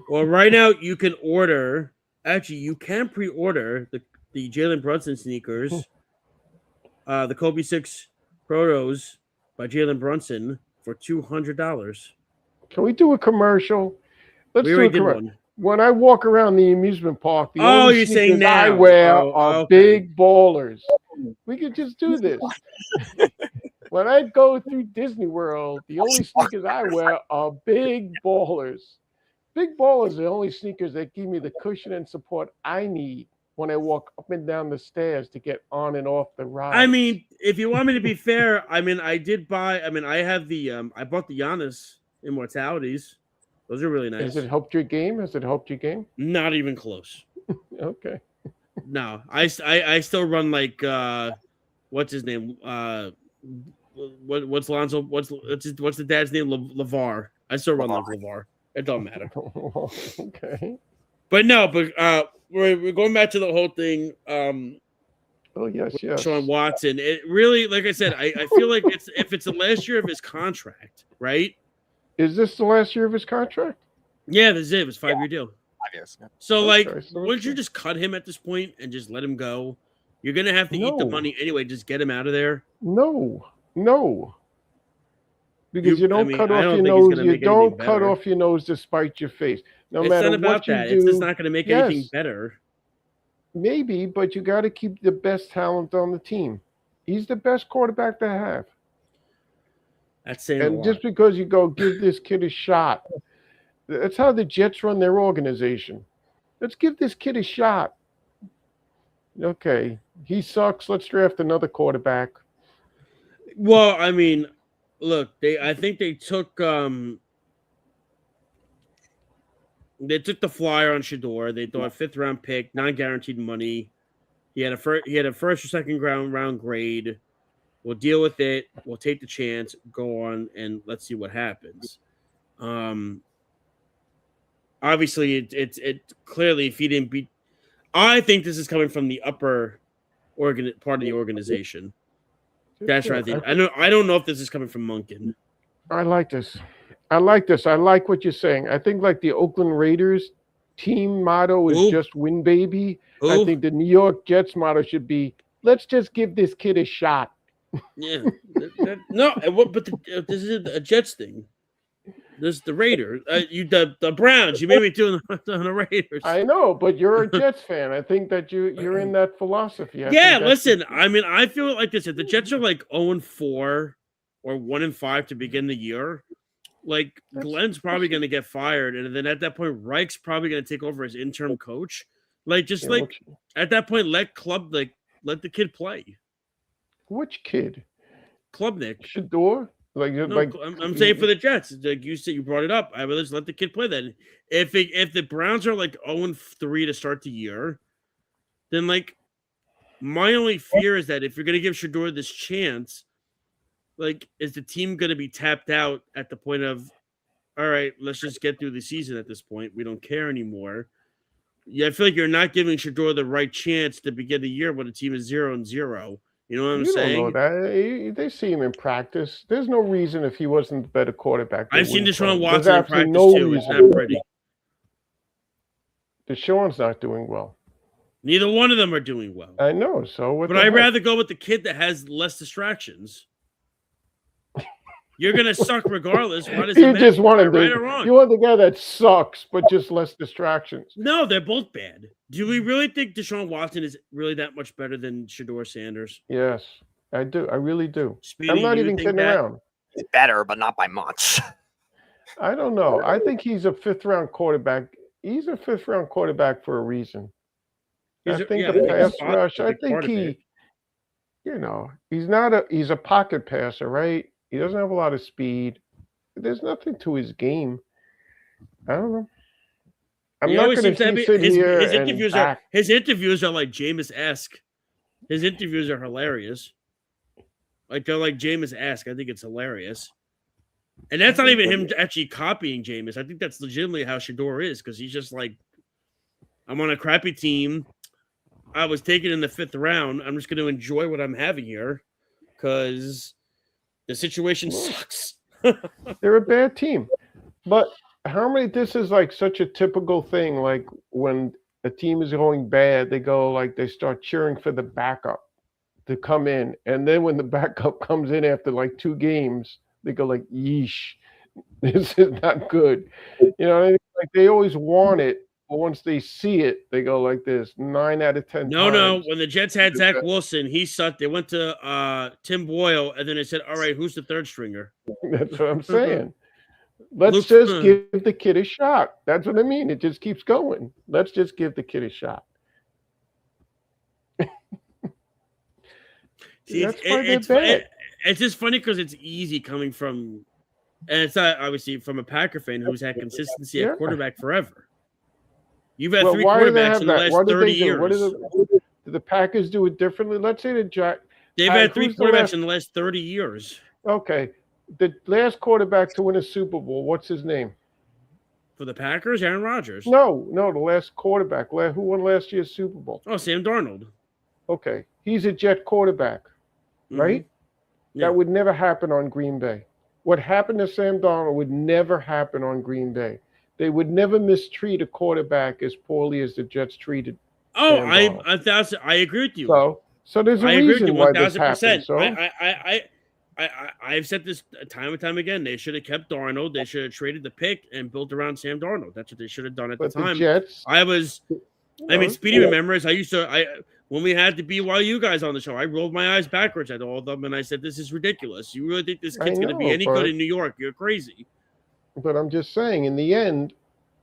Well, right now you can order. Actually, you can pre-order the Jalen Brunson sneakers, the Kobe 6 Protos by Jalen Brunson for $200. Can we do a commercial? Let's We do a already did commercial. one. When I walk around the amusement park, the Oh, only you're saying sneakers I now. wear Oh, are okay. big ballers. We could just do this. When I go through Disney World, the only sneakers I wear are big ballers. Big ballers are the only sneakers that give me the cushion and support I need when I walk up and down the stairs to get on and off the ride. I mean, if you want me to be fair, I mean, I have the I bought the Giannis Immortalities. Those are really nice. Has it helped your game? Has it helped your game? Not even close. Okay. No, I still run like what's his name? What's Lonzo? What's the dad's name? LeVar. I still run like LeVar. It don't matter. Okay. But we're going back to the whole thing. Oh yes. Deshaun Watson. It really, like I said, I feel like if it's the last year of his contract, right? Is this the last year of his contract? Yeah, this is it. It was a 5-year deal. 5 years. Yeah. So, like, Okay, so wouldn't you just cut him at this point and just let him go? You're gonna have to eat the No. money anyway. Just get him out of there. No. Because you don't cut I off don't your think he's nose. gonna You make don't anything cut better. off your nose to spite your face. No It's matter not about what you that. do. It's just not gonna make anything Yes. better. Maybe, but you got to keep the best talent on the team. He's the best quarterback to have. That's saying a And lot. just because you go give this kid a shot, that's how the Jets run their organization. Let's give this kid a shot. Okay, he sucks. Let's draft another quarterback. Well, I mean, look, I think they took the flyer on Shedeur. They thought 5th-round pick, non-guaranteed money. He had a first or second round grade. We'll deal with it. We'll take the chance, go on, and let's see what happens. Obviously, it clearly if he didn't beat. I think this is coming from the upper part of the organization. That's right. I don't know if this is coming from Monken. I like this. I like what you're saying. I think like the Oakland Raiders team motto is Who? just win, baby, I Who? think the New York Jets motto should be, let's just give this kid a shot. Yeah. But this is a Jets thing. This is the Raiders. The Browns. You made me do the Raiders. I know, but you're a Jets fan. I think that you're in that philosophy. I Yeah, think that's listen. I mean, I feel like this. If the Jets are like 0-4 or 1-5 to begin the year, like Glenn's probably going to get fired, and then at that point, Reich's probably going to take over as interim coach. Like, just at that point, let the kid play. Which kid? Klubnik. Shedeur? I'm saying for the Jets. Like you said, you brought it up. I would just let the kid play then. If the Browns are like 0-3 to start the year, then like my only fear is that if you're going to give Shedeur this chance, like, is the team going to be tapped out at the point of, all right, let's just get through the season at this point. We don't care anymore. Yeah, I feel like you're not giving Shedeur the right chance to begin the year when the team is 0-0. You know what I'm saying? Don't know that. They see him in practice. There's no reason if he wasn't the better quarterback. I've seen Deshaun Watson in practice too. It's not pretty. Deshaun's not doing well. Neither one of them are doing well. I know. So but I'd rather go with the kid that has less distractions. You're gonna suck regardless. Why does it matter? Just want him right or wrong? You want the guy that sucks, but just less distractions. No, they're both bad. Do we really think Deshaun Watson is really that much better than Shedeur Sanders? Yes, I do. I really do. Speedy, I'm not even kidding around. He's better, but not by much. I don't know. I think he's a 5th-round quarterback. He's a 5th-round quarterback for a reason. I think the pass rush. I think he's a pocket passer, right? He doesn't have a lot of speed. There's nothing to his game. I don't know. I'm not going to sit here his interviews are like Jameis-esque. His interviews are hilarious. Like they're like Jameis-esque. I think it's hilarious. And that's not even him actually copying Jameis. I think that's legitimately how Shedeur is, because he's just like, I'm on a crappy team. I was taken in the 5th round. I'm just going to enjoy what I'm having here because the situation sucks. They're a bad team. But this is like such a typical thing. Like when a team is going bad, they start cheering for the backup to come in. And then when the backup comes in after like 2 games, they go like, yeesh, this is not good. You know what I mean? Like they always want it. But once they see it, they go like this. 9 out of 10 No. times. When the Jets had Zach Wilson, he sucked. They went to Tim Boyle, and then they said, all right, who's the 3rd stringer? That's what I'm saying. Let's just give the kid a shot. That's what I mean. It just keeps going. Let's just give the kid a shot. See, it's just funny because it's easy coming from, and it's not obviously from a Packer fan who's had consistency at quarterback forever. You've had 3 quarterbacks in the last 30 years. Do the Packers do it differently? Let's say they've had 3 quarterbacks in the last 30 years. Okay. The last quarterback to win a Super Bowl, what's his name? For the Packers, Aaron Rodgers. No, the last quarterback. Who won last year's Super Bowl? Oh, Sam Darnold. Okay. He's a Jet quarterback, right? Yeah. That would never happen on Green Bay. What happened to Sam Darnold would never happen on Green Bay. They would never mistreat a quarterback as poorly as the Jets treated. Oh, I agree with you. So there's a reason why this happened. So I've said this time and time again. They should have kept Darnold. They should have traded the pick and built around Sam Darnold. That's what they should have done at the time. Speedy remembers. When we had the BYU guys on the show, I rolled my eyes backwards at all of them, and I said, "This is ridiculous. You really think this kid's going to be any good in New York? You're crazy." But I'm just saying, in the end,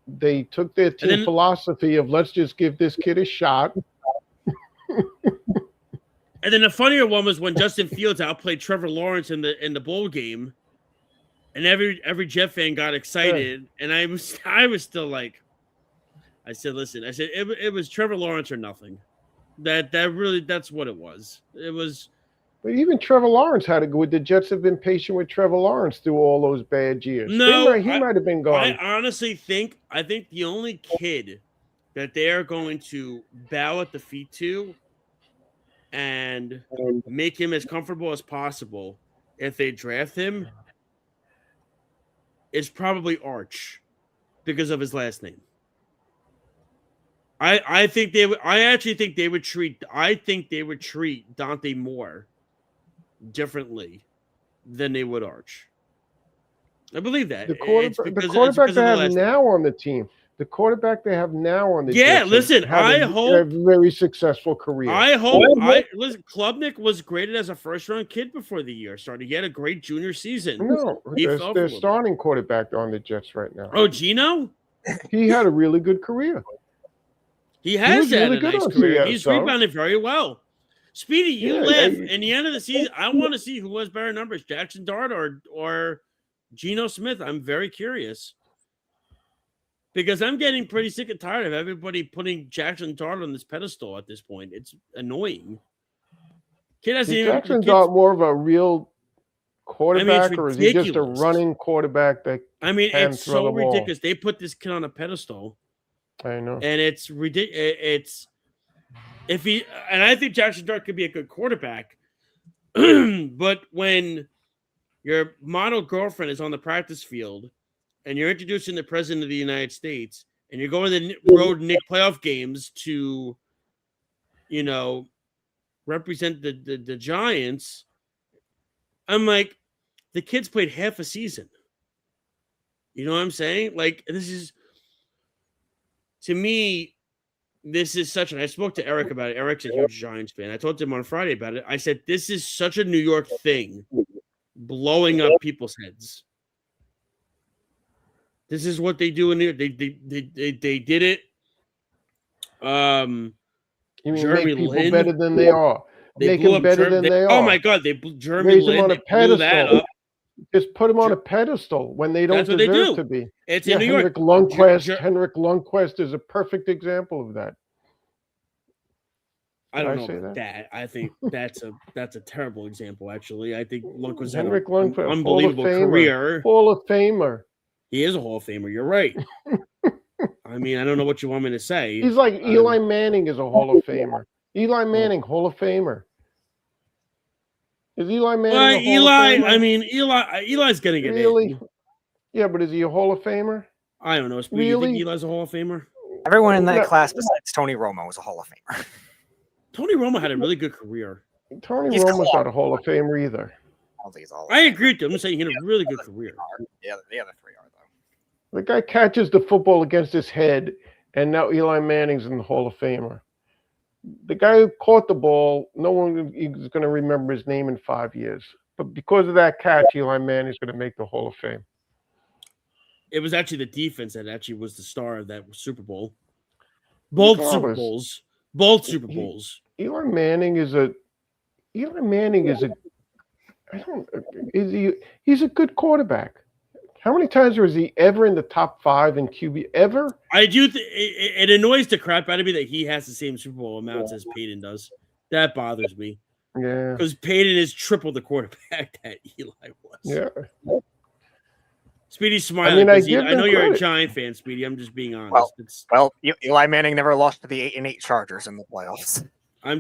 they took their team philosophy of let's just give this kid a shot. And then the funnier one was when Justin Fields outplayed Trevor Lawrence in the bowl game, and every Jet fan got excited, and I was still like, I said, listen, it was Trevor Lawrence or nothing. That's what it was. It was. But even Trevor Lawrence had to go. The Jets have been patient with Trevor Lawrence through all those bad years. No, he might have been gone. I honestly think the only kid that they are going to bow at the feet to and make him as comfortable as possible if they draft him is probably Arch because of his last name. I think they would. I actually think they would treat. I think they would treat Dante Moore differently than they would Arch. I believe that. The quarterback they have now on the team. The quarterback they have now on the Jets listen, had a very successful career. I hope. Listen, Klubnik was graded as a first-round kid before the year started. He had a great junior season. No, they're starting quarterback on the Jets right now. Oh, Gino? He had a really good career. He has had a nice career. He's rebounded very well. Speedy, you live in the end of the season. I want to see who has better numbers, Jackson Dart or Geno Smith. I'm very curious. Because I'm getting pretty sick and tired of everybody putting Jackson Dart on this pedestal at this point. It's annoying. Is Jackson Dart more of a real quarterback, or is he just a running quarterback that it's so ridiculous. They put this kid on a pedestal. I know. And it's ridiculous. I think Jackson Dart could be a good quarterback. But when your model girlfriend is on the practice field and you're introducing the president of the United States and you're going to the road Nick playoff games to, represent the Giants, I'm like, the kids played half a season. You know what I'm saying? Like, this is, to me, this is such, and I spoke to Eric about it. Eric's a huge Giants fan. I talked to him on Friday about it. I said, this is such a New York thing, blowing up people's heads. This is what they do in New York. They did it. You mean Jeremy make people Lin, better than they are? Make them better than they are. Oh my God! Jeremy Raise Lin, them on a blew that pedestal. up. Just put them on a pedestal when they don't That's what they deserve do. to be. It's in New York. Henrik Lundqvist is a perfect example of that. I don't know about that. I think that's a terrible example. Actually, I think Lundqvist had Henrik an Lundqvist, unbelievable career. Hall of Famer. He is a Hall of Famer. You're right. I mean, I don't know what you want me to say. He's like Eli Manning is a Hall of Famer. Eli Manning, Hall of Famer. Is Eli Manning a Hall of Famer? I mean, Eli's going to get in. Yeah, but is he a Hall of Famer? I don't know. Do you think Eli's a Hall of Famer? Everyone in that class besides Tony Romo was a Hall of Famer. Tony Romo had a really good career. Tony Romo's not a Hall of Famer either. I don't think he's all. I agree with you. I'm just saying he had a really good career. Yeah, the other three are though. The guy catches the football against his head, and now Eli Manning's in the Hall of Famer. The guy who caught the ball, no one is going to remember his name in 5 years. But because of that catch, Eli Manning's going to make the Hall of Fame. It was actually the defense that actually was the star of that Super Bowl. Both Super Bowls. Eli Manning is a he's a good quarterback. How many times was he ever in the top 5 in QB ever? I do. It annoys the crap out of me that he has the same Super Bowl amounts as Peyton does. That bothers me. Yeah, because Peyton is triple the quarterback that Eli was. Yeah. Speedy's smiling. I know you're credit. a Giant fan, Speedy. I'm just being honest. Eli Manning never lost to the 8-8 Chargers in the playoffs. I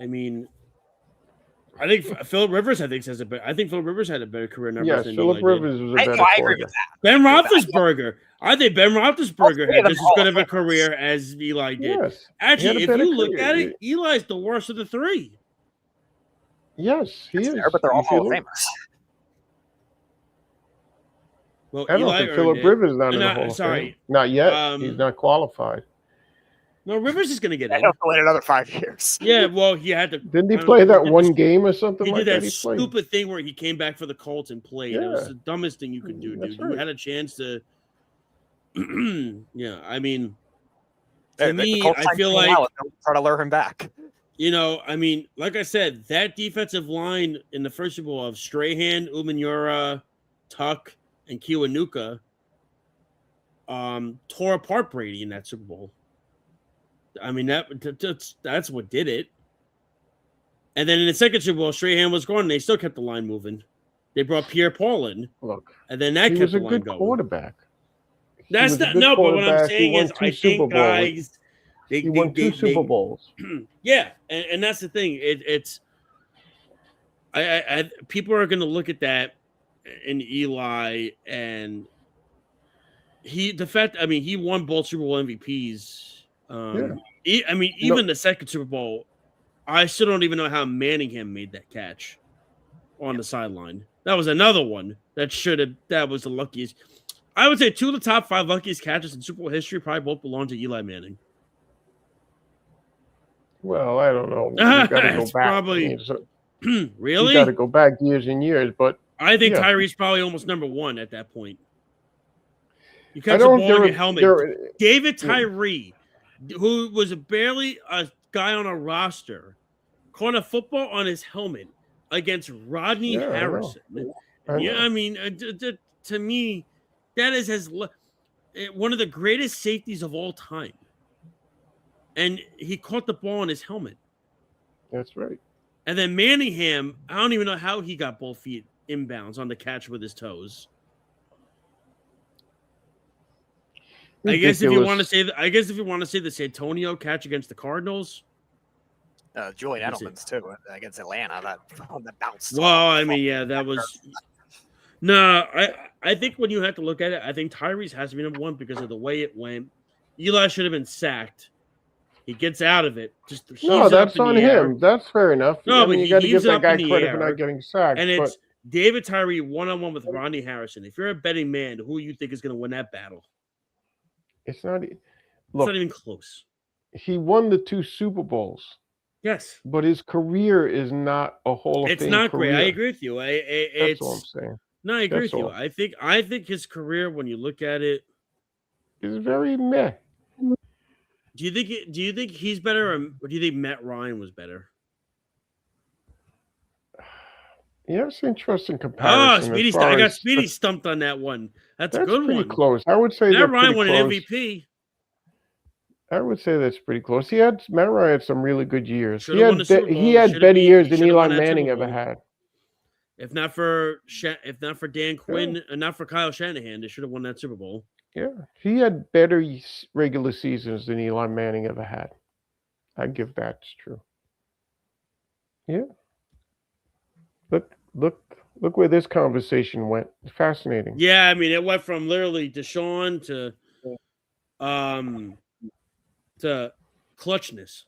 mean, I think Philip Rivers. I think Philip Rivers had a better career numbers than Philip Eli Rivers did. was a better I agree with that. Ben Roethlisberger. I think Ben Roethlisberger had just as good of a career as Eli did. Yes. Actually, if you look at it, Eli's the worst of the three. Yes, he is. But they're all Hall of Famers. Well, I don't Eli think Philip Rivers is not in the Hall of sorry. Fame. Not yet. He's not qualified. No, Rivers is going to get in. I have to wait another 5 years. Yeah, well, he had to. Didn't he play that one game or something He like did that? that stupid thing where he came back for the Colts and played. Yeah. It was the dumbest thing you could do, dude. Right. You had a chance to. Yeah, I mean, to me, I feel like try to lure him back. I mean, like I said, that defensive line in the first Super Bowl of Strahan, Umenyiora, Tuck, and Kiwanuka tore apart Brady in that Super Bowl. I mean, that's what did it. And then in the second Super Bowl, Strahan was gone, and they still kept the line moving. They brought Pierre Paul in. Look, and then that kept the line going. He was a good quarterback. That's not no, but what I'm saying is, I think guys, he won 2 Super Bowls. Yeah, and that's the thing. It's people are going to look at that in Eli and he won both Super Bowl MVPs. Even the second Super Bowl, I still don't even know how Manningham made that catch on the sideline. That was another one that was the luckiest. I would say 2 of the top 5 luckiest catches in Super Bowl history probably both belong to Eli Manning. Well, I don't know. You got to go back. Probably really. You got to go back years and years, but I think Tyree's probably almost number 1 at that point. You catch the ball in your helmet. David Tyree, who was barely a guy on a roster, caught a football on his helmet against Rodney Harrison. To me, that is one of the greatest safeties of all time. And he caught the ball on his helmet. That's right. And then Manningham, I don't even know how he got both feet inbounds on the catch with his toes. I guess if you want to say the Santonio catch against the Cardinals, Julian Edelman's too against Atlanta that bounced. Well, that was no. I think when you have to look at it, I think Tyrese has to be number 1 because of the way it went. Eli should have been sacked. He gets out of it. That's on him. That's fair enough. No, but you got to give that guy credit for not getting sacked. And it's David Tyree 1-on-1 with Rodney Harrison. If you're a betting man, who do you think is going to win that battle? It's not even close. He won the 2 Super Bowls. Yes. But his career is not a Hall of Fame. It's not career. great. I agree with you. That's all I'm saying. No, I agree with you. I think his career, when you look at it, is very meh. Do you think he's better, or do you think Matt Ryan was better? Yeah, it's an interesting comparison. Oh, Speedy! I got Speedy stumped on that one. That's a good pretty one. Close. I would say Matt Ryan won an MVP. I would say that's pretty close. Matt Ryan had some really good years. He had better years than Eli Manning ever had. If not for Dan Quinn and not for Kyle Shanahan, they should have won that Super Bowl. Yeah, he had better regular seasons than Eli Manning ever had. I give that true. Yeah. Look where this conversation went. Fascinating. Yeah, it went from literally Deshaun to clutchness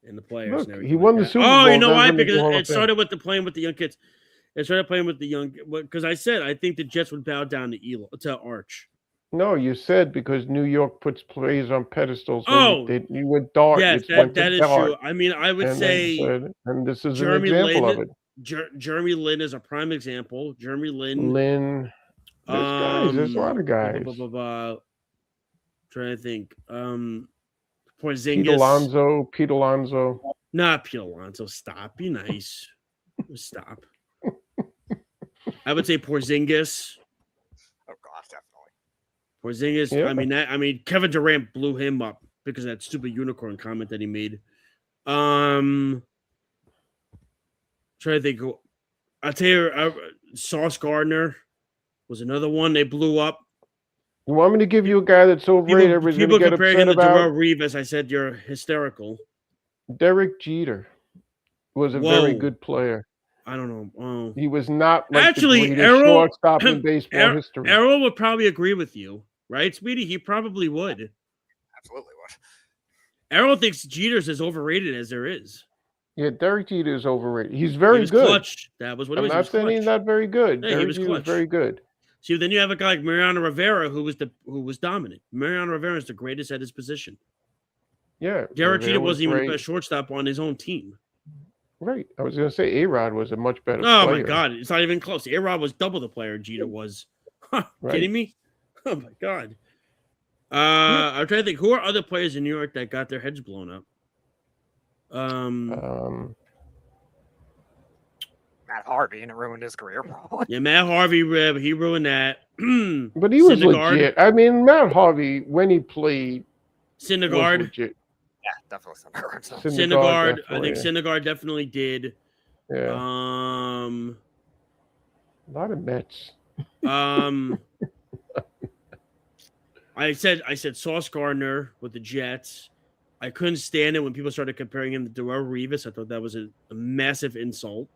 in the players. Look, he won the Super Bowl. Oh, you know why? Because it started with playing with the young kids. It started playing with the young because I think the Jets would bow down to Arch. No, you said because New York puts players on pedestals. You went dark. Yes, that is true. I would say, and this is an example of it. Jeremy Lin is a prime example. Jeremy Lin. There's a lot of guys. Trying to think. Porzingis. Pete Alonso. Not Pete Alonso. Stop. Be nice. Stop. I would say Porzingis. Oh gosh, definitely. Porzingis. Yeah. Kevin Durant blew him up because of that stupid unicorn comment that he made. Trying to think. I'll tell you, Sauce Gardner was another one they blew up. You want me to give you a guy that's overrated? Everybody's going to get upset him about. To Darrelle Revis. I said you're hysterical. Derek Jeter was a very good player. I don't know. Oh. He was not like actually the shortstop in baseball history. Errol would probably agree with you, right, Speedy? He probably would. Absolutely would. Errol thinks Jeter's as overrated as there is. Yeah, Derek Jeter is overrated. He's very good. Clutch. That was what it was. I'm not saying he's not very good. Yeah, Derek Jeter was very good. See, then you have a guy like Mariano Rivera who was dominant. Mariano Rivera is the greatest at his position. Yeah. Derek Jeter wasn't even the best shortstop on his own team. Right. I was going to say A-Rod was a much better player. Oh, my God. It's not even close. A-Rod was double the player Jeter was. Huh, right. Kidding me? Oh, my God. I'm trying to think. Who are other players in New York that got their heads blown up? Matt Harvey, and it ruined his career. Yeah, Matt Harvey, he ruined that. But he was legit. Matt Harvey, when he played, Syndergaard. Yeah, definitely Syndergaard. I think Syndergaard definitely did. Yeah. A lot of Mets. I said Sauce Gardner with the Jets. I couldn't stand it when people started comparing him to Darrelle Revis. I thought that was a massive insult.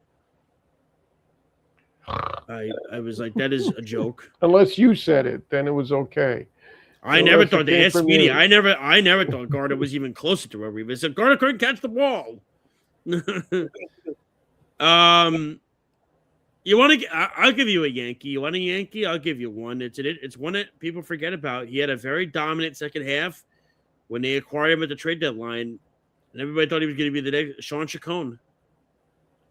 I was like, that is a joke. Unless you said it, then it was okay. I never thought to ask Speedy. I never thought Gardner was even closer to where we said Gardner couldn't catch the ball. You want to? I'll give you a Yankee. You want a Yankee? I'll give you one. It's one that people forget about. He had a very dominant second half when they acquired him at the trade deadline, and everybody thought he was going to be the next Sean Chacon.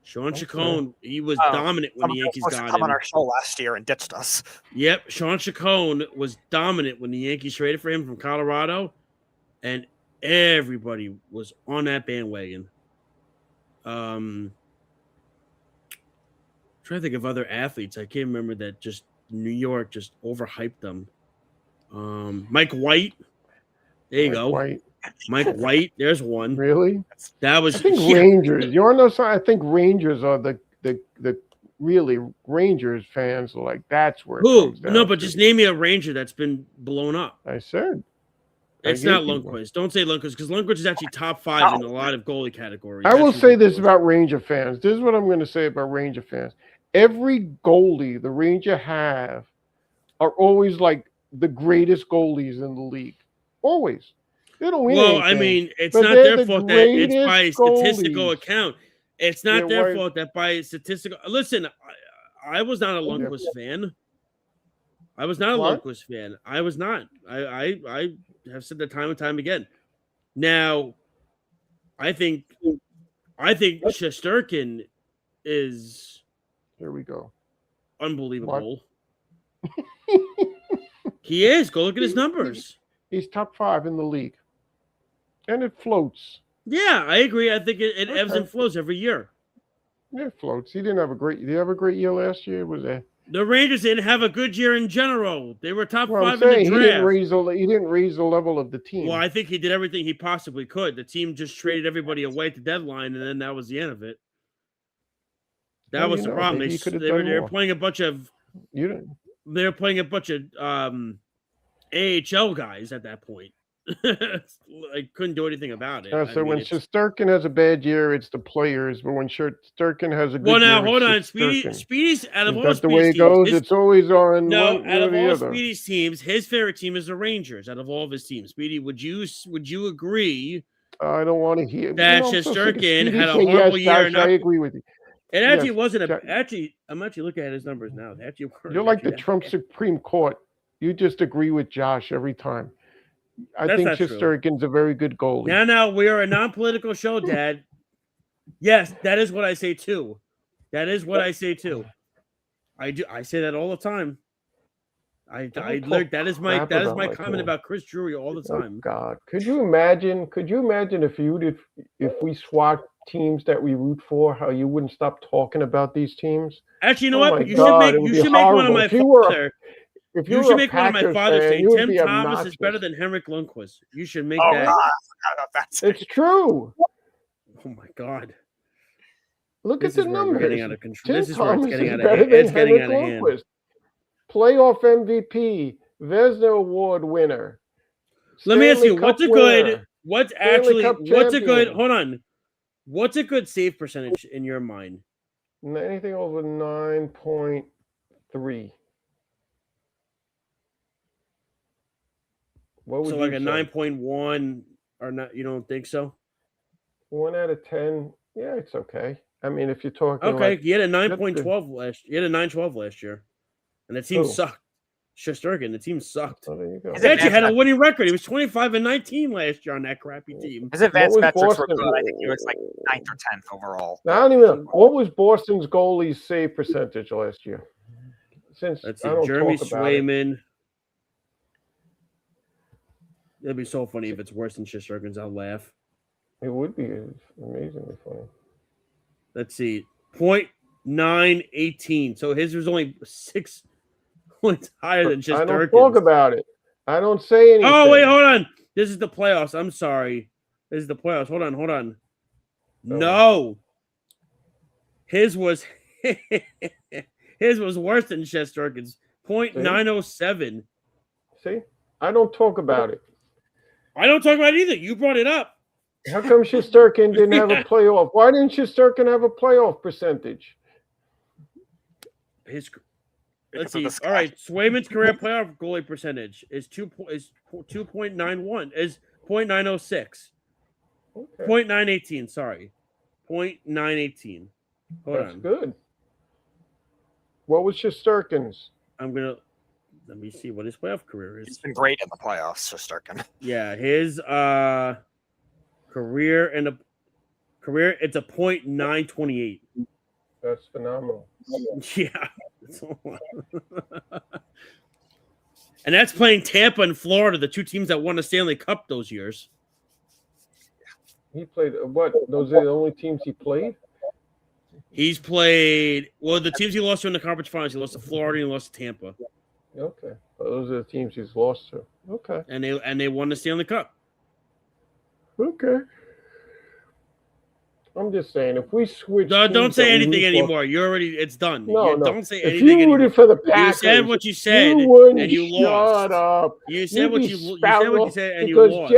Chacon, he was dominant when the Yankees got him. Come on our show last year and ditched us. Yep, Sean Chacon was dominant when the Yankees traded for him from Colorado, and everybody was on that bandwagon. Trying to think of other athletes. I can't remember that. Just New York just overhyped them. Mike White. There you go. White. Mike White. There's one. Really? That was. I think Rangers. You want to know something? I think Rangers are the really Rangers fans are like that's where. Who? No, but just name me a Ranger that's been blown up. I said. It's not Lundqvist. Don't say Lundqvist because Lundqvist is actually top 5 in a lot of goalie categories. I will say this about Ranger fans. This is what I'm going to say about Ranger fans. Every goalie the Ranger have are always like the greatest goalies in the league. Always. They don't win anything, I mean, it's not their fault that it's by statistical account. It's not their fault that by statistical. Listen, I was not a Lundqvist fan. I was not a Lundqvist fan. I was not. I have said that time and time again. Now, I think Shesterkin is. Here we go. Unbelievable. He is. Go look at his numbers. He's top 5 in the league, and it floats. Yeah, I agree. I think it ebbs and flows every year. Yeah, it floats. He didn't have a great. Did he have a great year last year? Was it? The Rangers didn't have a good year in general. They were top 5 in the draft. He didn't raise the level of the team. Well, I think he did everything he possibly could. The team just traded everybody away at the deadline, and then that was the end of it. That was the problem. They were playing a bunch of AHL guys at that point. I couldn't do anything about it. So when Shesterkin has a bad year, it's the players. But when Shesterkin has a good year, now hold on. Speedy's out of all That's the way it goes. It's always on. No, out of all Speedy's teams, his favorite team is the Rangers. Out of all of his teams, Speedy, would you agree? I don't want to hear that Shesterkin had a horrible year. I agree with you. It actually wasn't actually. I'm actually looking at his numbers now. You're like the Trump Supreme Court. You just agree with Josh every time. I think Shesterkin's a very good goalie. Now, we are a non-political show, Dad. Yes, that is what I say too. I do. I say that all the time. I learned that is my comment about Chris Drury all the time. Oh God, could you imagine if we swapped teams that we root for, how you wouldn't stop talking about these teams? Actually, you know what? You should make one of my father. You should make one of my fathers say Tim Thomas is better than Henrik Lundqvist. You should make that. God, I forgot about that. It's true. Oh my God. Look at the numbers. Getting out of control. This is where it's getting out of hand. It's getting out of hand. Playoff MVP, Vezina Award winner. Let me ask you, what's a good save percentage in your mind? Anything over 9.3. What would so you like a say? 9.1 or not? You don't think so? 1 out of 10. Yeah, it's okay. I mean, if you're talking, okay, you had a 9.12 last. You had a 9.12 last year, and the team sucked. Shesterkin, the team sucked. Oh, there you go. He actually had a winning record. He was 25-19 last year on that crappy team. His advanced metrics were good. I think he was like 9th or 10th overall. I don't even know. What was Boston's goalie's save percentage last year? Since let's see, Jeremy Swayman. It'd be so funny if it's worse than Shesterkin's. I'll laugh. It would be amazingly funny. Let's see. 0.918. So his was only 6 points higher than Shesterkin's. I don't talk about it. I don't say anything. Oh, wait, hold on. This is the playoffs. I'm sorry. This is the playoffs. Hold on. No. His was worse than Shesterkin's. 0.907. See? I don't talk about it. I don't talk about it either. You brought it up. How come Shesterkin didn't have a playoff? Why didn't Shesterkin have a playoff percentage? Let's Because of see. the sky. All right, Swayman's career playoff goalie percentage is 2.91 is 0.906. Okay. 0.918, sorry. 0.918. Hold That's on. good. What was Shesterkin's? Let me see what his playoff career is. He's been great in the playoffs, Shesterkin. Yeah, his career it's a 0.928. That's phenomenal. Yeah. And that's playing Tampa and Florida, the two teams that won the Stanley Cup those years. He played what? Those are the only teams he played? He's played the teams he lost to in the conference finals. He lost to Florida and he lost to Tampa. Okay. Those are the teams he's lost to. Okay. And they won the Stanley Cup. Okay. I'm just saying, if we switch, Don't say anything anymore. It's done. No. Don't say if anything you anymore. rooted for the Packers, you said what you said, and you lost. Shut up. You said what you said, and you because lost.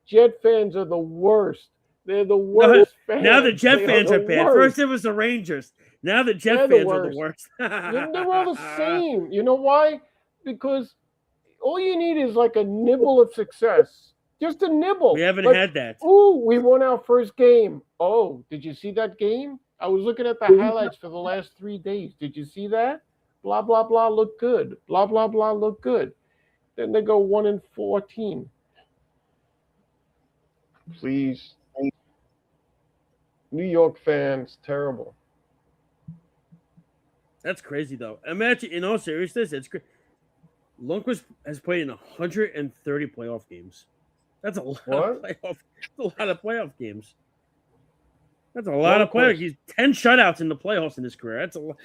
Jet fans are the worst. They're the worst fans. Now the Jet They fans are the bad. worst. First it was the Rangers. Now the Jet They're fans are the worst. They're all the same. You know why? Because all you need is like a nibble of success. Just a nibble. We haven't Like, had that. Ooh, we won our first game. Oh, did you see that game? I was looking at the highlights for the last 3 days. Did you see that? Blah, blah, blah, look good. Blah, blah, blah, look good. Then they go 1-14. Please. New York fans, terrible. That's crazy, though. Imagine, in all seriousness, it's crazy. Lundqvist has played in 130 playoff games. That's a lot of playoff. That's a lot of playoff games. That's a lot of playoff. He's 10 shutouts in the playoffs in his career. That's a lot.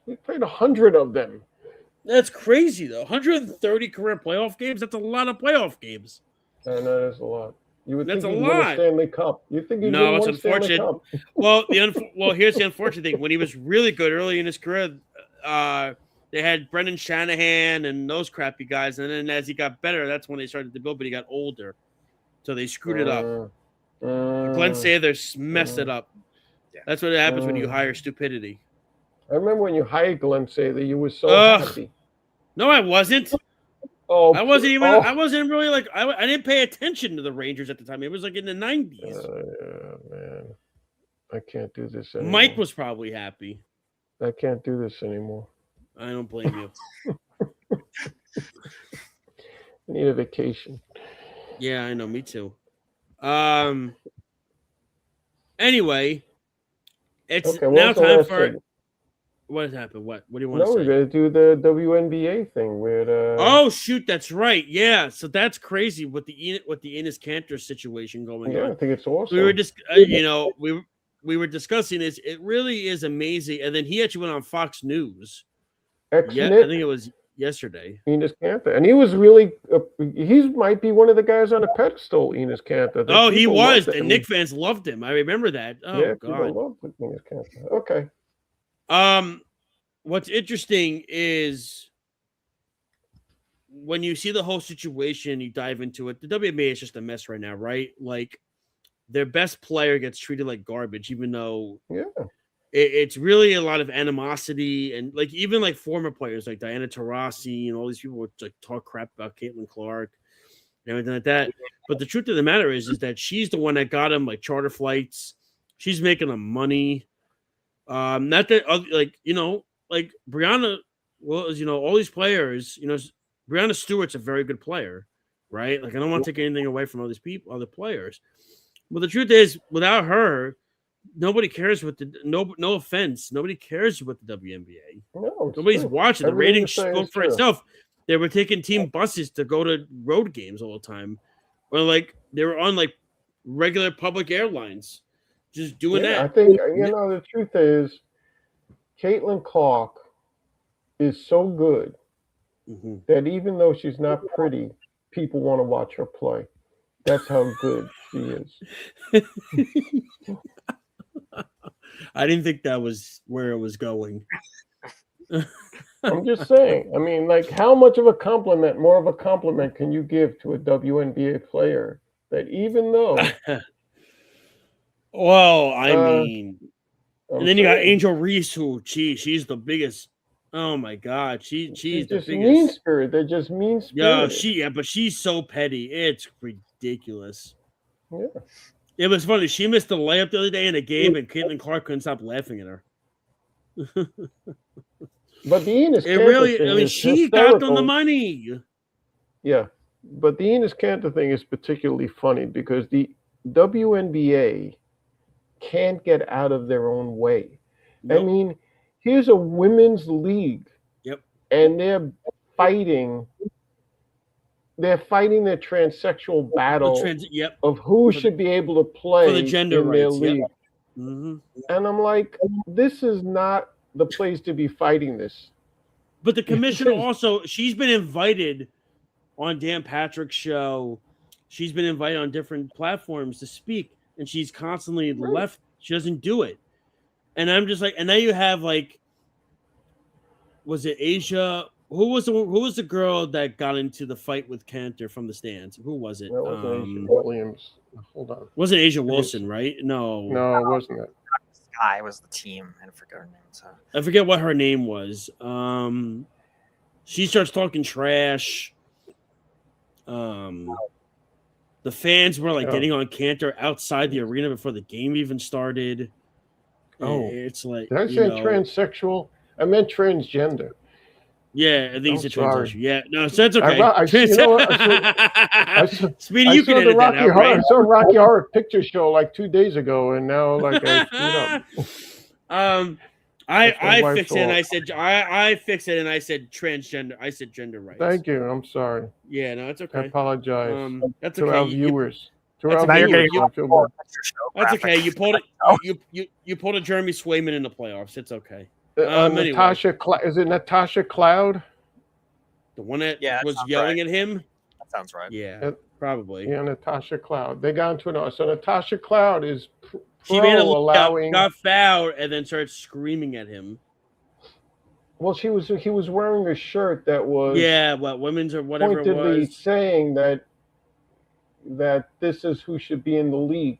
He played 100 of them. That's crazy, though. 130 career playoff games. That's a lot of playoff games. I know that's a lot. You would That's think a he'd win lot. a Stanley Cup. You think he'd No, win it's one Stanley unfortunate. Cup. Well, here's the unfortunate thing. When he was really good early in his career, they had Brendan Shanahan and those crappy guys. And then as he got better, that's when they started to build, but he got older. So they screwed it up. Glenn Sather messed it up. That's what happens when you hire stupidity. I remember when you hired Glenn Sather, you were so happy. No, I wasn't. Oh, I wasn't even. oh. I wasn't really like. I didn't pay attention to the Rangers at the time. It was like in the 90s. Yeah, man. I can't do this anymore. Mike was probably happy. I can't do this anymore. I don't blame you. I need a vacation. Yeah, I know. Me too. Anyway, it's now time for. What has happened? What do you want to say? No, we're going to do the WNBA thing with. Oh shoot, that's right. Yeah, so that's crazy with the Enes Kanter situation going on. I think it's awesome. We were just, we were discussing this. It really is amazing. And then he actually went on Fox News. Yeah, I think it was yesterday. Enes Kanter, and he was really. He might be one of the guys on a pedestal. Enes Kanter. Oh, he was. And Knick fans loved him. I remember that. Oh yeah, God. Love Enes Kanter. Okay. What's interesting is when you see the whole situation, you dive into it. The WNBA is just a mess right now, right? Like their best player gets treated like garbage, even though it's really a lot of animosity and like even like former players like Diana Taurasi and all these people would like talk crap about Caitlin Clark and everything like that. But the truth of the matter is that she's the one that got him like charter flights. She's making them money. Not that like Brianna, all these players, Brianna Stewart's a very good player, right? Like I don't want to take anything away from all these people, other players. But the truth is, without her, nobody cares what no offense, nobody cares what the WNBA. No, nobody's watching. The ratings spoke for itself. They were taking team buses to go to road games all the time, or like they were on like regular public airlines, just doing that. I think the truth is, Caitlin Clark is so good that even though she's not pretty, people want to watch her play. That's how good she is. I didn't think that was where it was going. I'm just saying. I mean, like, how much of a compliment, more of a compliment can you give to a WNBA player that even though... Well, I mean... And then you got Angel Reese, who, she's the biggest. Oh my God, she's the just biggest. mean spirit. They're just mean spirited. But she's so petty. It's ridiculous. Yeah. It was funny. She missed the layup the other day in a game, and Caitlin Clark couldn't stop laughing at her. But the Enos It Kanter really, thing I mean, is she got on the hysterical. money. Yeah, but the Enos Kanter thing is particularly funny because the WNBA can't get out of their own way. Nope. I mean, here's a women's league. Yep. And they're fighting their transsexual battle of who should be able to play for the gender in their rights. league. Yep. Mm-hmm. And I'm like, this is not the place to be fighting this. But the commissioner also, she's been invited on Dan Patrick's show. She's been invited on different platforms to speak, and she's constantly left. She doesn't do it. And I'm just like, and now you have like, was it Asia? Who was the girl that got into the fight with Kanter from the stands? Who was it? That was Asia Williams. Hold on. Wasn't Asia Wilson, right? No, it wasn't it. Guy was the team. I forget her name. So. I forget what her name was. She starts talking trash. The fans were like getting on Kanter outside the arena before the game even started. Oh, it's like, did I say transsexual? I meant transgender. Yeah, I think it's a transition. Yeah, no, so that's okay. Speedy, you can edit that out, right? I saw Rocky Horror Picture Show like 2 days ago, and now like I screwed up. I fixed it, and I said I fixed it, and I said transgender. I said gender rights. Thank you. I'm sorry. Yeah, no, it's okay. I apologize. That's to okay. our viewers. That's okay. You pulled it. You pulled a Jeremy Swayman in the playoffs. It's okay. Natasha, is it Natasha Cloud? The one that was yelling at him? That sounds right. Yeah, probably. Yeah, Natasha Cloud. They got into an so Natasha Cloud is she made a allowing got fouled and then started screaming at him. Well, he was wearing a shirt that was women's or whatever it pointedly was, saying that this is who should be in the league,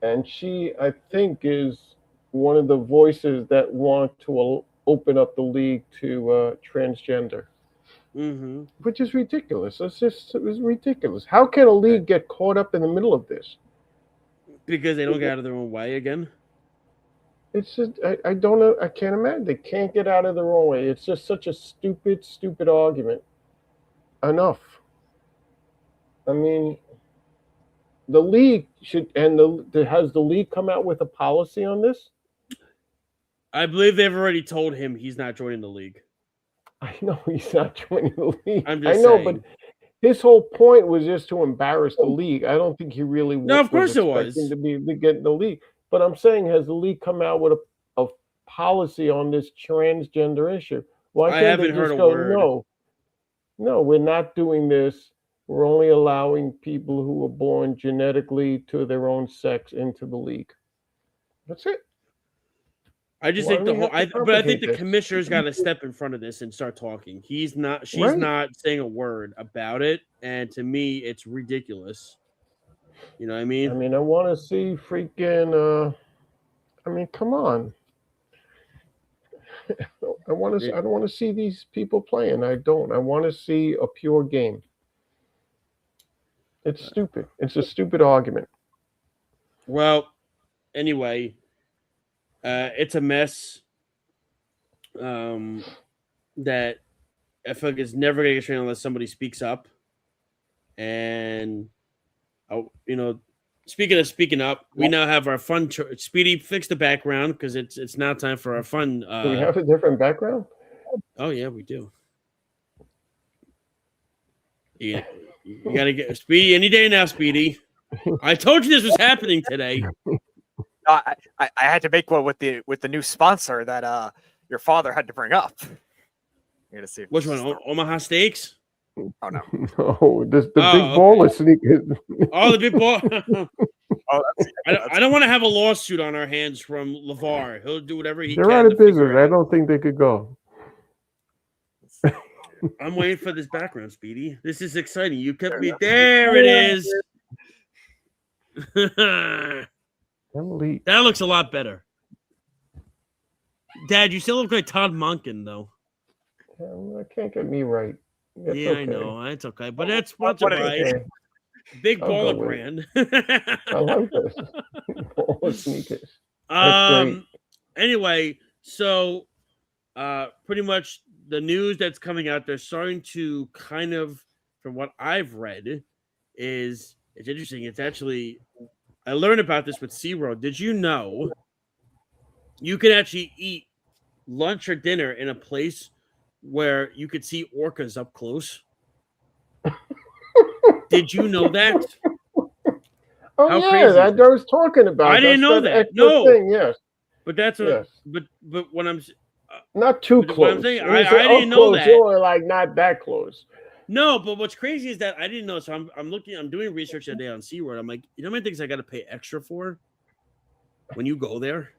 and she, I think, is one of the voices that want to open up the league to transgender, which is ridiculous. It was ridiculous. How can a league get caught up in the middle of this? Because they don't get out of their own way again. It's just I don't know. I can't imagine they can't get out of their own way. It's just such a stupid argument. Enough. I mean, the league should, and has the league come out with a policy on this? I believe they've already told him he's not joining the league. I know he's not joining the league. I'm just saying. But his whole point was just to embarrass the league. I don't think he really of course it was to get in the league. But I'm saying, has the league come out with a policy on this transgender issue? Why can't they just go, no, we're not doing this. We're only allowing people who are born genetically to their own sex into the league. That's it. I just think I think the commissioner's got to step in front of this and start talking. She's not saying a word about it, and to me, it's ridiculous. You know what I mean? I mean, I want to see freaking. I mean, come on. I don't want to see these people playing. I don't. I want to see a pure game. It's stupid. It's a stupid argument. Well, anyway. It's a mess that I feel like it's never going to get straight unless somebody speaks up. And, speaking up, we now have our fun. Speedy, fix the background because it's now time for our fun. Do we have a different background? Oh, yeah, we do. Yeah, you got to get Speedy any day now, Speedy. I told you this was happening today. I had to make one with the new sponsor that your father had to bring up. You're gonna see which one? Omaha Steaks? Oh no, no, the big baller sneakers. Oh, the big ball. I don't want to have a lawsuit on our hands from LeVar. He'll do whatever he can. They're out of business. I don't think they could go. I'm waiting for this background, Speedy. This is exciting. You kept me. There it is. Elite. That looks a lot better. Dad, you still look like Todd Monken, though. I can't get me right. It's yeah, okay. I know. It's okay. But that's sponsored by Okay. Big I'll go Baller with brand. I like this. All sneakers. That's great. Anyway, so pretty much the news that's coming out, they're starting to kind of, from what I've read, is it's interesting. It's actually, I learned about this with SeaWorld. Did you know you can actually eat lunch or dinner in a place where you could see orcas up close? Did you know that? Oh How yeah, crazy that I was talking about. I didn't know that. extra No, thing, yes. But that's a, Yes. but when I'm Not too but what close. I'm saying, When you I say didn't up know close, that. you're like not that close. No, but what's crazy is that I didn't know. So I'm looking, I'm doing research today on SeaWorld. I'm like, you know how many things I got to pay extra for when you go there?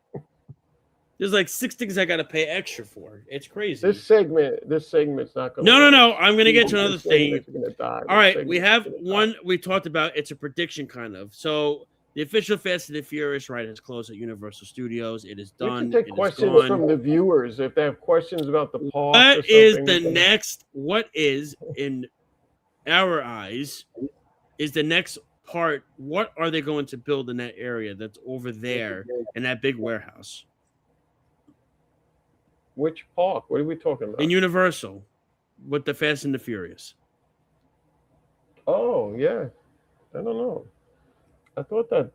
There's like 6 things I got to pay extra for. It's crazy. This segment's not going. No. I'm going to get to another thing. Gonna die. All right, we have one we talked about. It's a prediction kind of. So the official Fast and the Furious ride has closed at Universal Studios. It is We done. can take questions from the viewers if they have questions about the park. What is the next? What is in our eyes is the next part? What are they going to build in that area that's over there in that big warehouse? Which park? What are we talking about? In Universal, with the Fast and the Furious. Oh yeah, I don't know. I thought that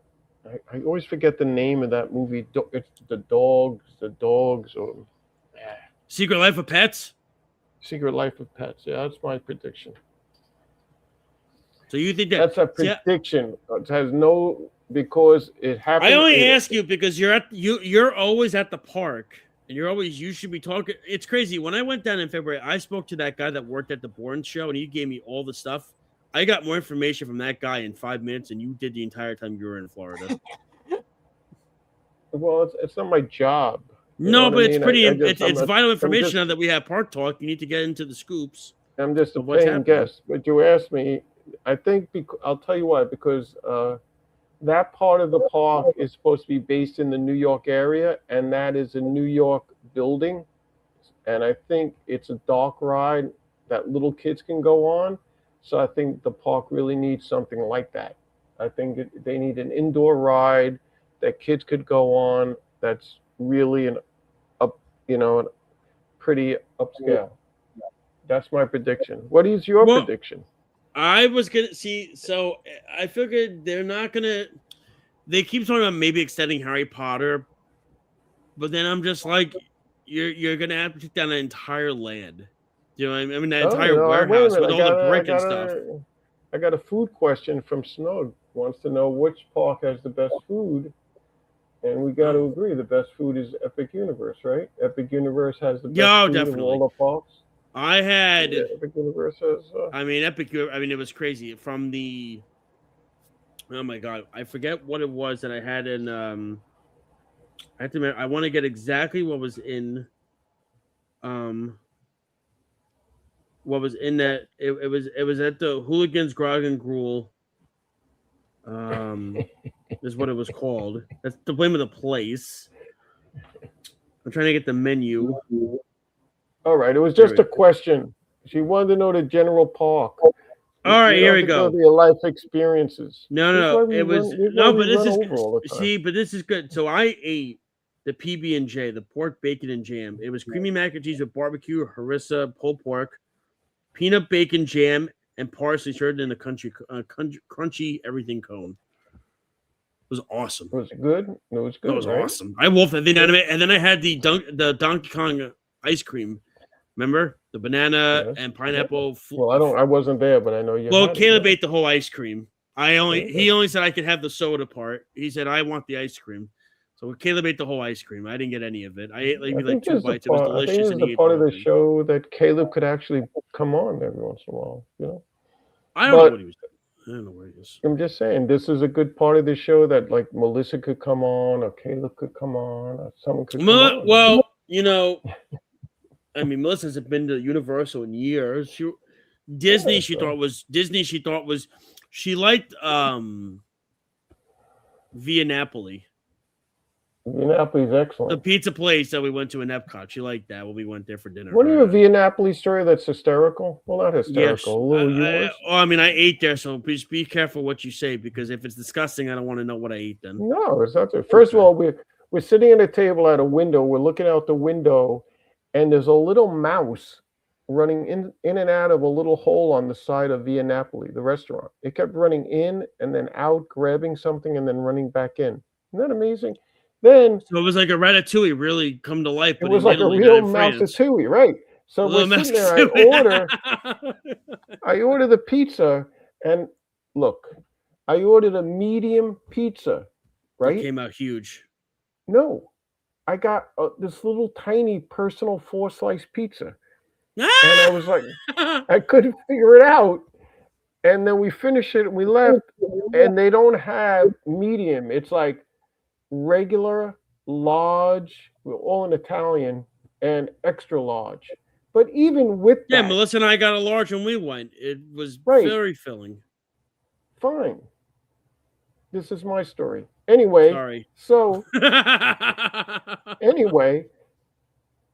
I always forget the name of that movie. It's the dogs, or Secret Life of Pets. Secret Life of Pets. Yeah, that's my prediction. So you think that's a prediction? It has no, because it happened. I only ask you because you're always at the park. And you should be talking. It's crazy. When I went down in February, I spoke to that guy that worked at the Bourne show, and he gave me all the stuff. I got more information from that guy in 5 minutes than you did the entire time you were in Florida. Well, it's not my job. No, but it's pretty. It's vital information now that we have Park Talk. You need to get into the scoops. I'm just a paying guest. But you asked me. I think I'll tell you why. Because that part of the park is supposed to be based in the New York area, and that is a New York building. And I think it's a dark ride that little kids can go on. So I think the park really needs something like that. I think they need an indoor ride that kids could go on. That's really pretty upscale. That's my prediction. What is your prediction? I was gonna see. So I figured they're not gonna. They keep talking about maybe extending Harry Potter, but then I'm just like, you're gonna have to take down an entire land. You know what I mean? That entire warehouse with all the brick and stuff. I got a food question from Snog. Wants to know which park has the best food, and we got to agree the best food is Epic Universe, right? Epic Universe has the best food of all the parks. I had Epic Universe has. it was crazy from the. Oh my god, I forget what it was that I had in. I have to remember. I want to get exactly what was in. What was in that? It was at the Hooligans Grog and Gruel. Is what it was called. That's the name of the place. I'm trying to get the menu. All right, it was just a question. She wanted to know the general park. All right, here we go. Your life experiences. No, it was but this is but this is good. So I ate the PB&J, the pork, bacon, and jam. It was creamy mac and cheese with barbecue, harissa, pulled pork, peanut bacon jam, and parsley served in a crunchy everything cone. It was awesome. It was good. It was good. It was right? awesome. I wolfed it. And then I had the Donkey Kong ice cream. Remember the banana and pineapple? Well, I wasn't there, but I know you. Well, Caleb ate the whole ice cream. He only said I could have the soda part. He said I want the ice cream. So Caleb ate the whole ice cream. I didn't get any of it. I ate maybe like 2 bites. It was delicious. I think it was the part of the show that Caleb could actually come on every once in a while. You know. I don't know what he was doing. I don't know where he is. I'm just saying, this is a good part of the show that like Melissa could come on, or Caleb could come on, or someone could come on. Well, I mean, Melissa hasn't been to Universal in years. Disney, she thought was she liked Via Napoli. Nappoli's The excellent. pizza place that we went to in Epcot. She liked that when we went there for dinner. What do you have a Via Napoli story that's hysterical? Well, not hysterical, Yes. a little humorous. I ate there, so please be careful what you say, because if it's disgusting, I don't want to know what I ate then. No, it's not. First of all, we're sitting at a table at a window. We're looking out the window, and there's a little mouse running in and out of a little hole on the side of Via Napoli, the restaurant. It kept running in and then out, grabbing something, and then running back in. Isn't that amazing? Then So it was like a ratatouille really come to life. it But was in like Italy, a not real in France. mouse-a-tooey, right? So Little we're sitting there. mouse-a-tooey. I order the pizza, and look, I ordered a medium pizza, It right? came out huge. No, I got this little tiny personal 4-slice pizza, and I was like, I couldn't figure it out. And then we finished it, and we left, and they don't have medium. It's like regular, large, we're all in Italian, and extra large. But even with Yeah, that, Melissa and I got a large when we went. It was Right. very filling. fine. This is my story. Anyway, Sorry. so anyway,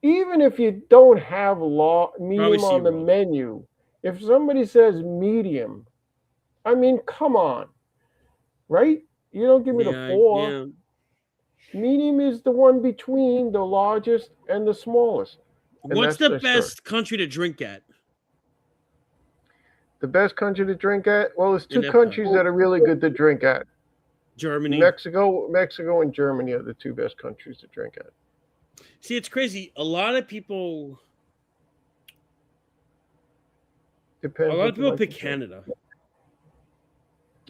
even if you don't have medium on the SeaWorld. menu, if somebody says medium, I mean, come on, right? You don't give me the Yeah, 4. yeah. Medium is the one between the largest and the smallest. And What's that's the their story. best country to drink at? The best country to drink at? Well, there's In two Epcot. countries that are really good to drink at. Germany. Mexico and Germany are the two best countries to drink at. See, it's crazy. A lot of people Depends. pick what you like to drink. Canada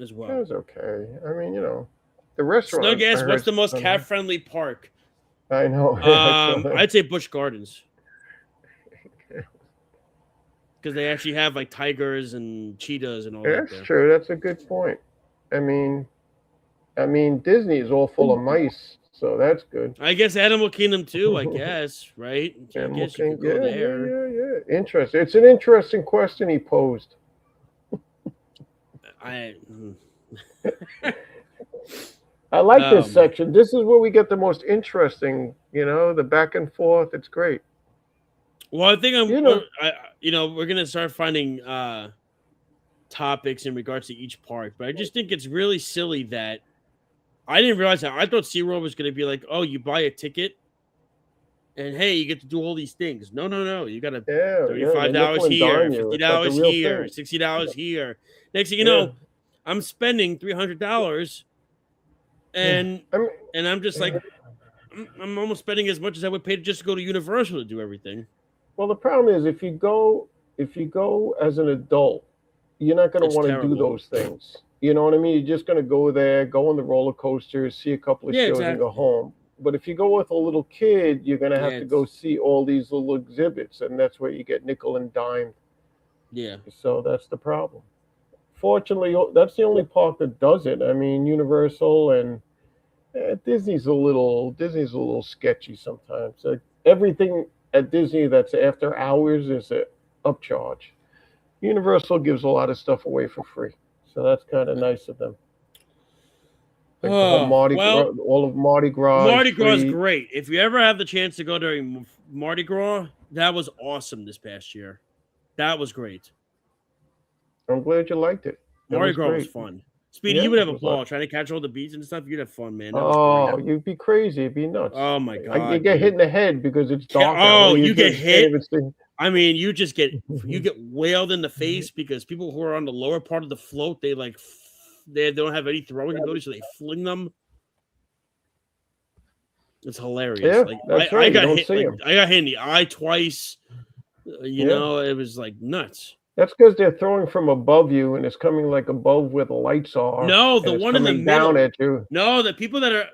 as well. That's okay. I mean, the restaurant. Snug ass, what's the most cat-friendly park? I know. I'd say Busch Gardens. Because they actually have like tigers and cheetahs and all that That's there. true. That's a good point. I mean, Disney is all full of mice, so that's good. I guess Animal Kingdom too, I guess, right? So I guess you could go there. Yeah. Interesting. It's an interesting question he posed. I like this section. This is where we get the most interesting, the back and forth. It's great. Well, I think we're gonna start finding topics in regards to each park, but I just think it's really silly that I didn't realize that. I thought SeaWorld was gonna be like, oh, you buy a ticket and hey, you get to do all these things. No, you got to $35 here, $50 here, $60 here. Next thing you know, I'm spending $300, and I'm just like, I'm almost spending as much as I would pay just to go to Universal to do everything. Well, the problem is if you go as an adult, you're not going to want to do those things. You know what I mean? You're just going to go there, go on the roller coaster, see a couple of shows, and go home. But if you go with a little kid, you're going to have to go see all these little exhibits, and that's where you get nickel and dime. Yeah. So that's the problem. Fortunately, that's the only park that does it. I mean, Universal and Disney's a little sketchy sometimes. Everything at Disney that's after hours is an upcharge. Universal gives a lot of stuff away for free, so that's kind of nice of them. Like all of Mardi Gras. Mardi Gras is great. If you ever have the chance to go during Mardi Gras, that was awesome this past year. That was great. I'm glad you liked it. Mardi Gras was fun. Speedy, you would have a ball trying to catch all the beads and stuff. You'd have fun, man. That was great. You'd be crazy. It'd be nuts. Oh my god! You get hit in the head because it's dark. You get hit. I mean, you get whaled in the face because people who are on the lower part of the float, they don't have any throwing ability, so they fling them. It's hilarious. Yeah, that's right. I got hit. I got hit in the eye twice. You know, it was like nuts. That's because they're throwing from above you, and it's coming like above where the lights are. No, the one in the middle. Down at you. No, the people that are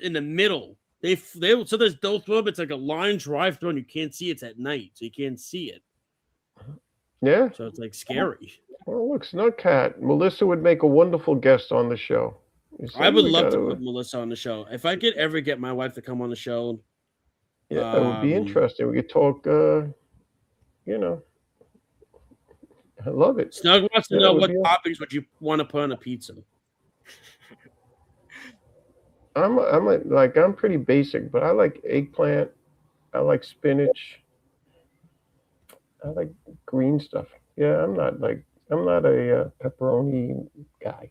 in the middle. They'll throw up. It's like a line drive through, and you can't see. It's at night, so you can't see it. Yeah. So it's like scary. Well, look, Snugcat. Melissa would make a wonderful guest on the show. I would love to put Melissa on the show. If I could ever get my wife to come on the show. Yeah, that would be interesting. We could talk, I love it. Snug wants to know what toppings would you want to put on a pizza? I'm pretty basic, but I like eggplant. I like spinach. I like green stuff. Yeah, I'm not a pepperoni guy.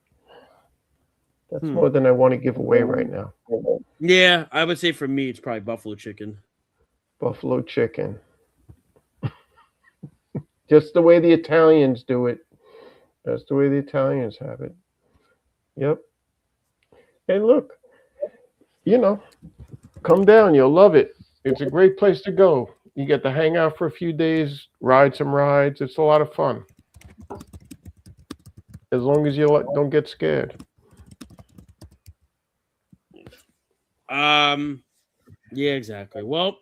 That's more than I want to give away right now. Yeah, I would say for me, it's probably buffalo chicken. Buffalo chicken. Just the way the Italians do it. That's the way the Italians have it. Yep. And look, come down. You'll love it. It's a great place to go. You get to hang out for a few days, ride some rides. It's a lot of fun. As long as you don't get scared. Yeah, exactly. Well,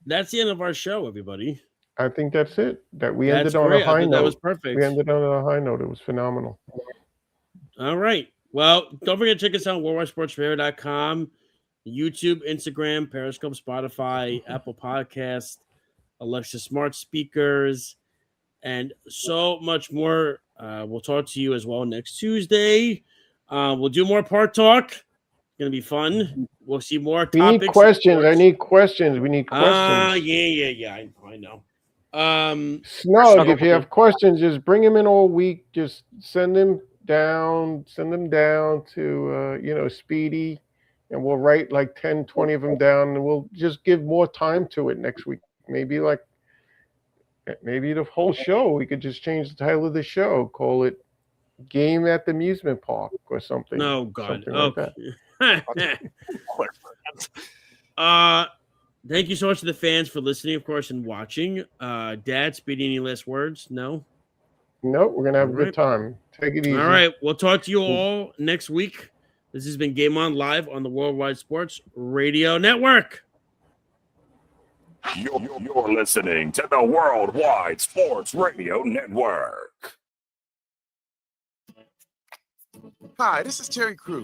that's the end of our show, everybody. I think that's it. We That's ended on great. a high note. That was perfect. We ended on a high note. It was phenomenal. All right. Well, don't forget to check us out on worldwidesportsradio.com, YouTube, Instagram, Periscope, Spotify, Apple Podcast, Alexa smart speakers, and so much more. We'll talk to you as well next Tuesday. We'll do more part talk. It's gonna be fun. We'll see more topics. We need questions. I need questions. We need questions. Yeah. I know. Snug, if you have questions, just bring them in all week. Just send them down to Speedy, and we'll write like 10, 20 of them down, and we'll just give more time to it next week. Maybe the whole show, we could just change the title of the show, call it Game at the Amusement Park or something. Oh God. Something like that. Thank you so much to the fans for listening, of course, and watching. Dad, Speedy, any last words? No? No, we're going to have a good time. Take it easy. All right. We'll talk to you all next week. This has been Game On live on the Worldwide Sports Radio Network. You're listening to the Worldwide Sports Radio Network. Hi, this is Terry Crews.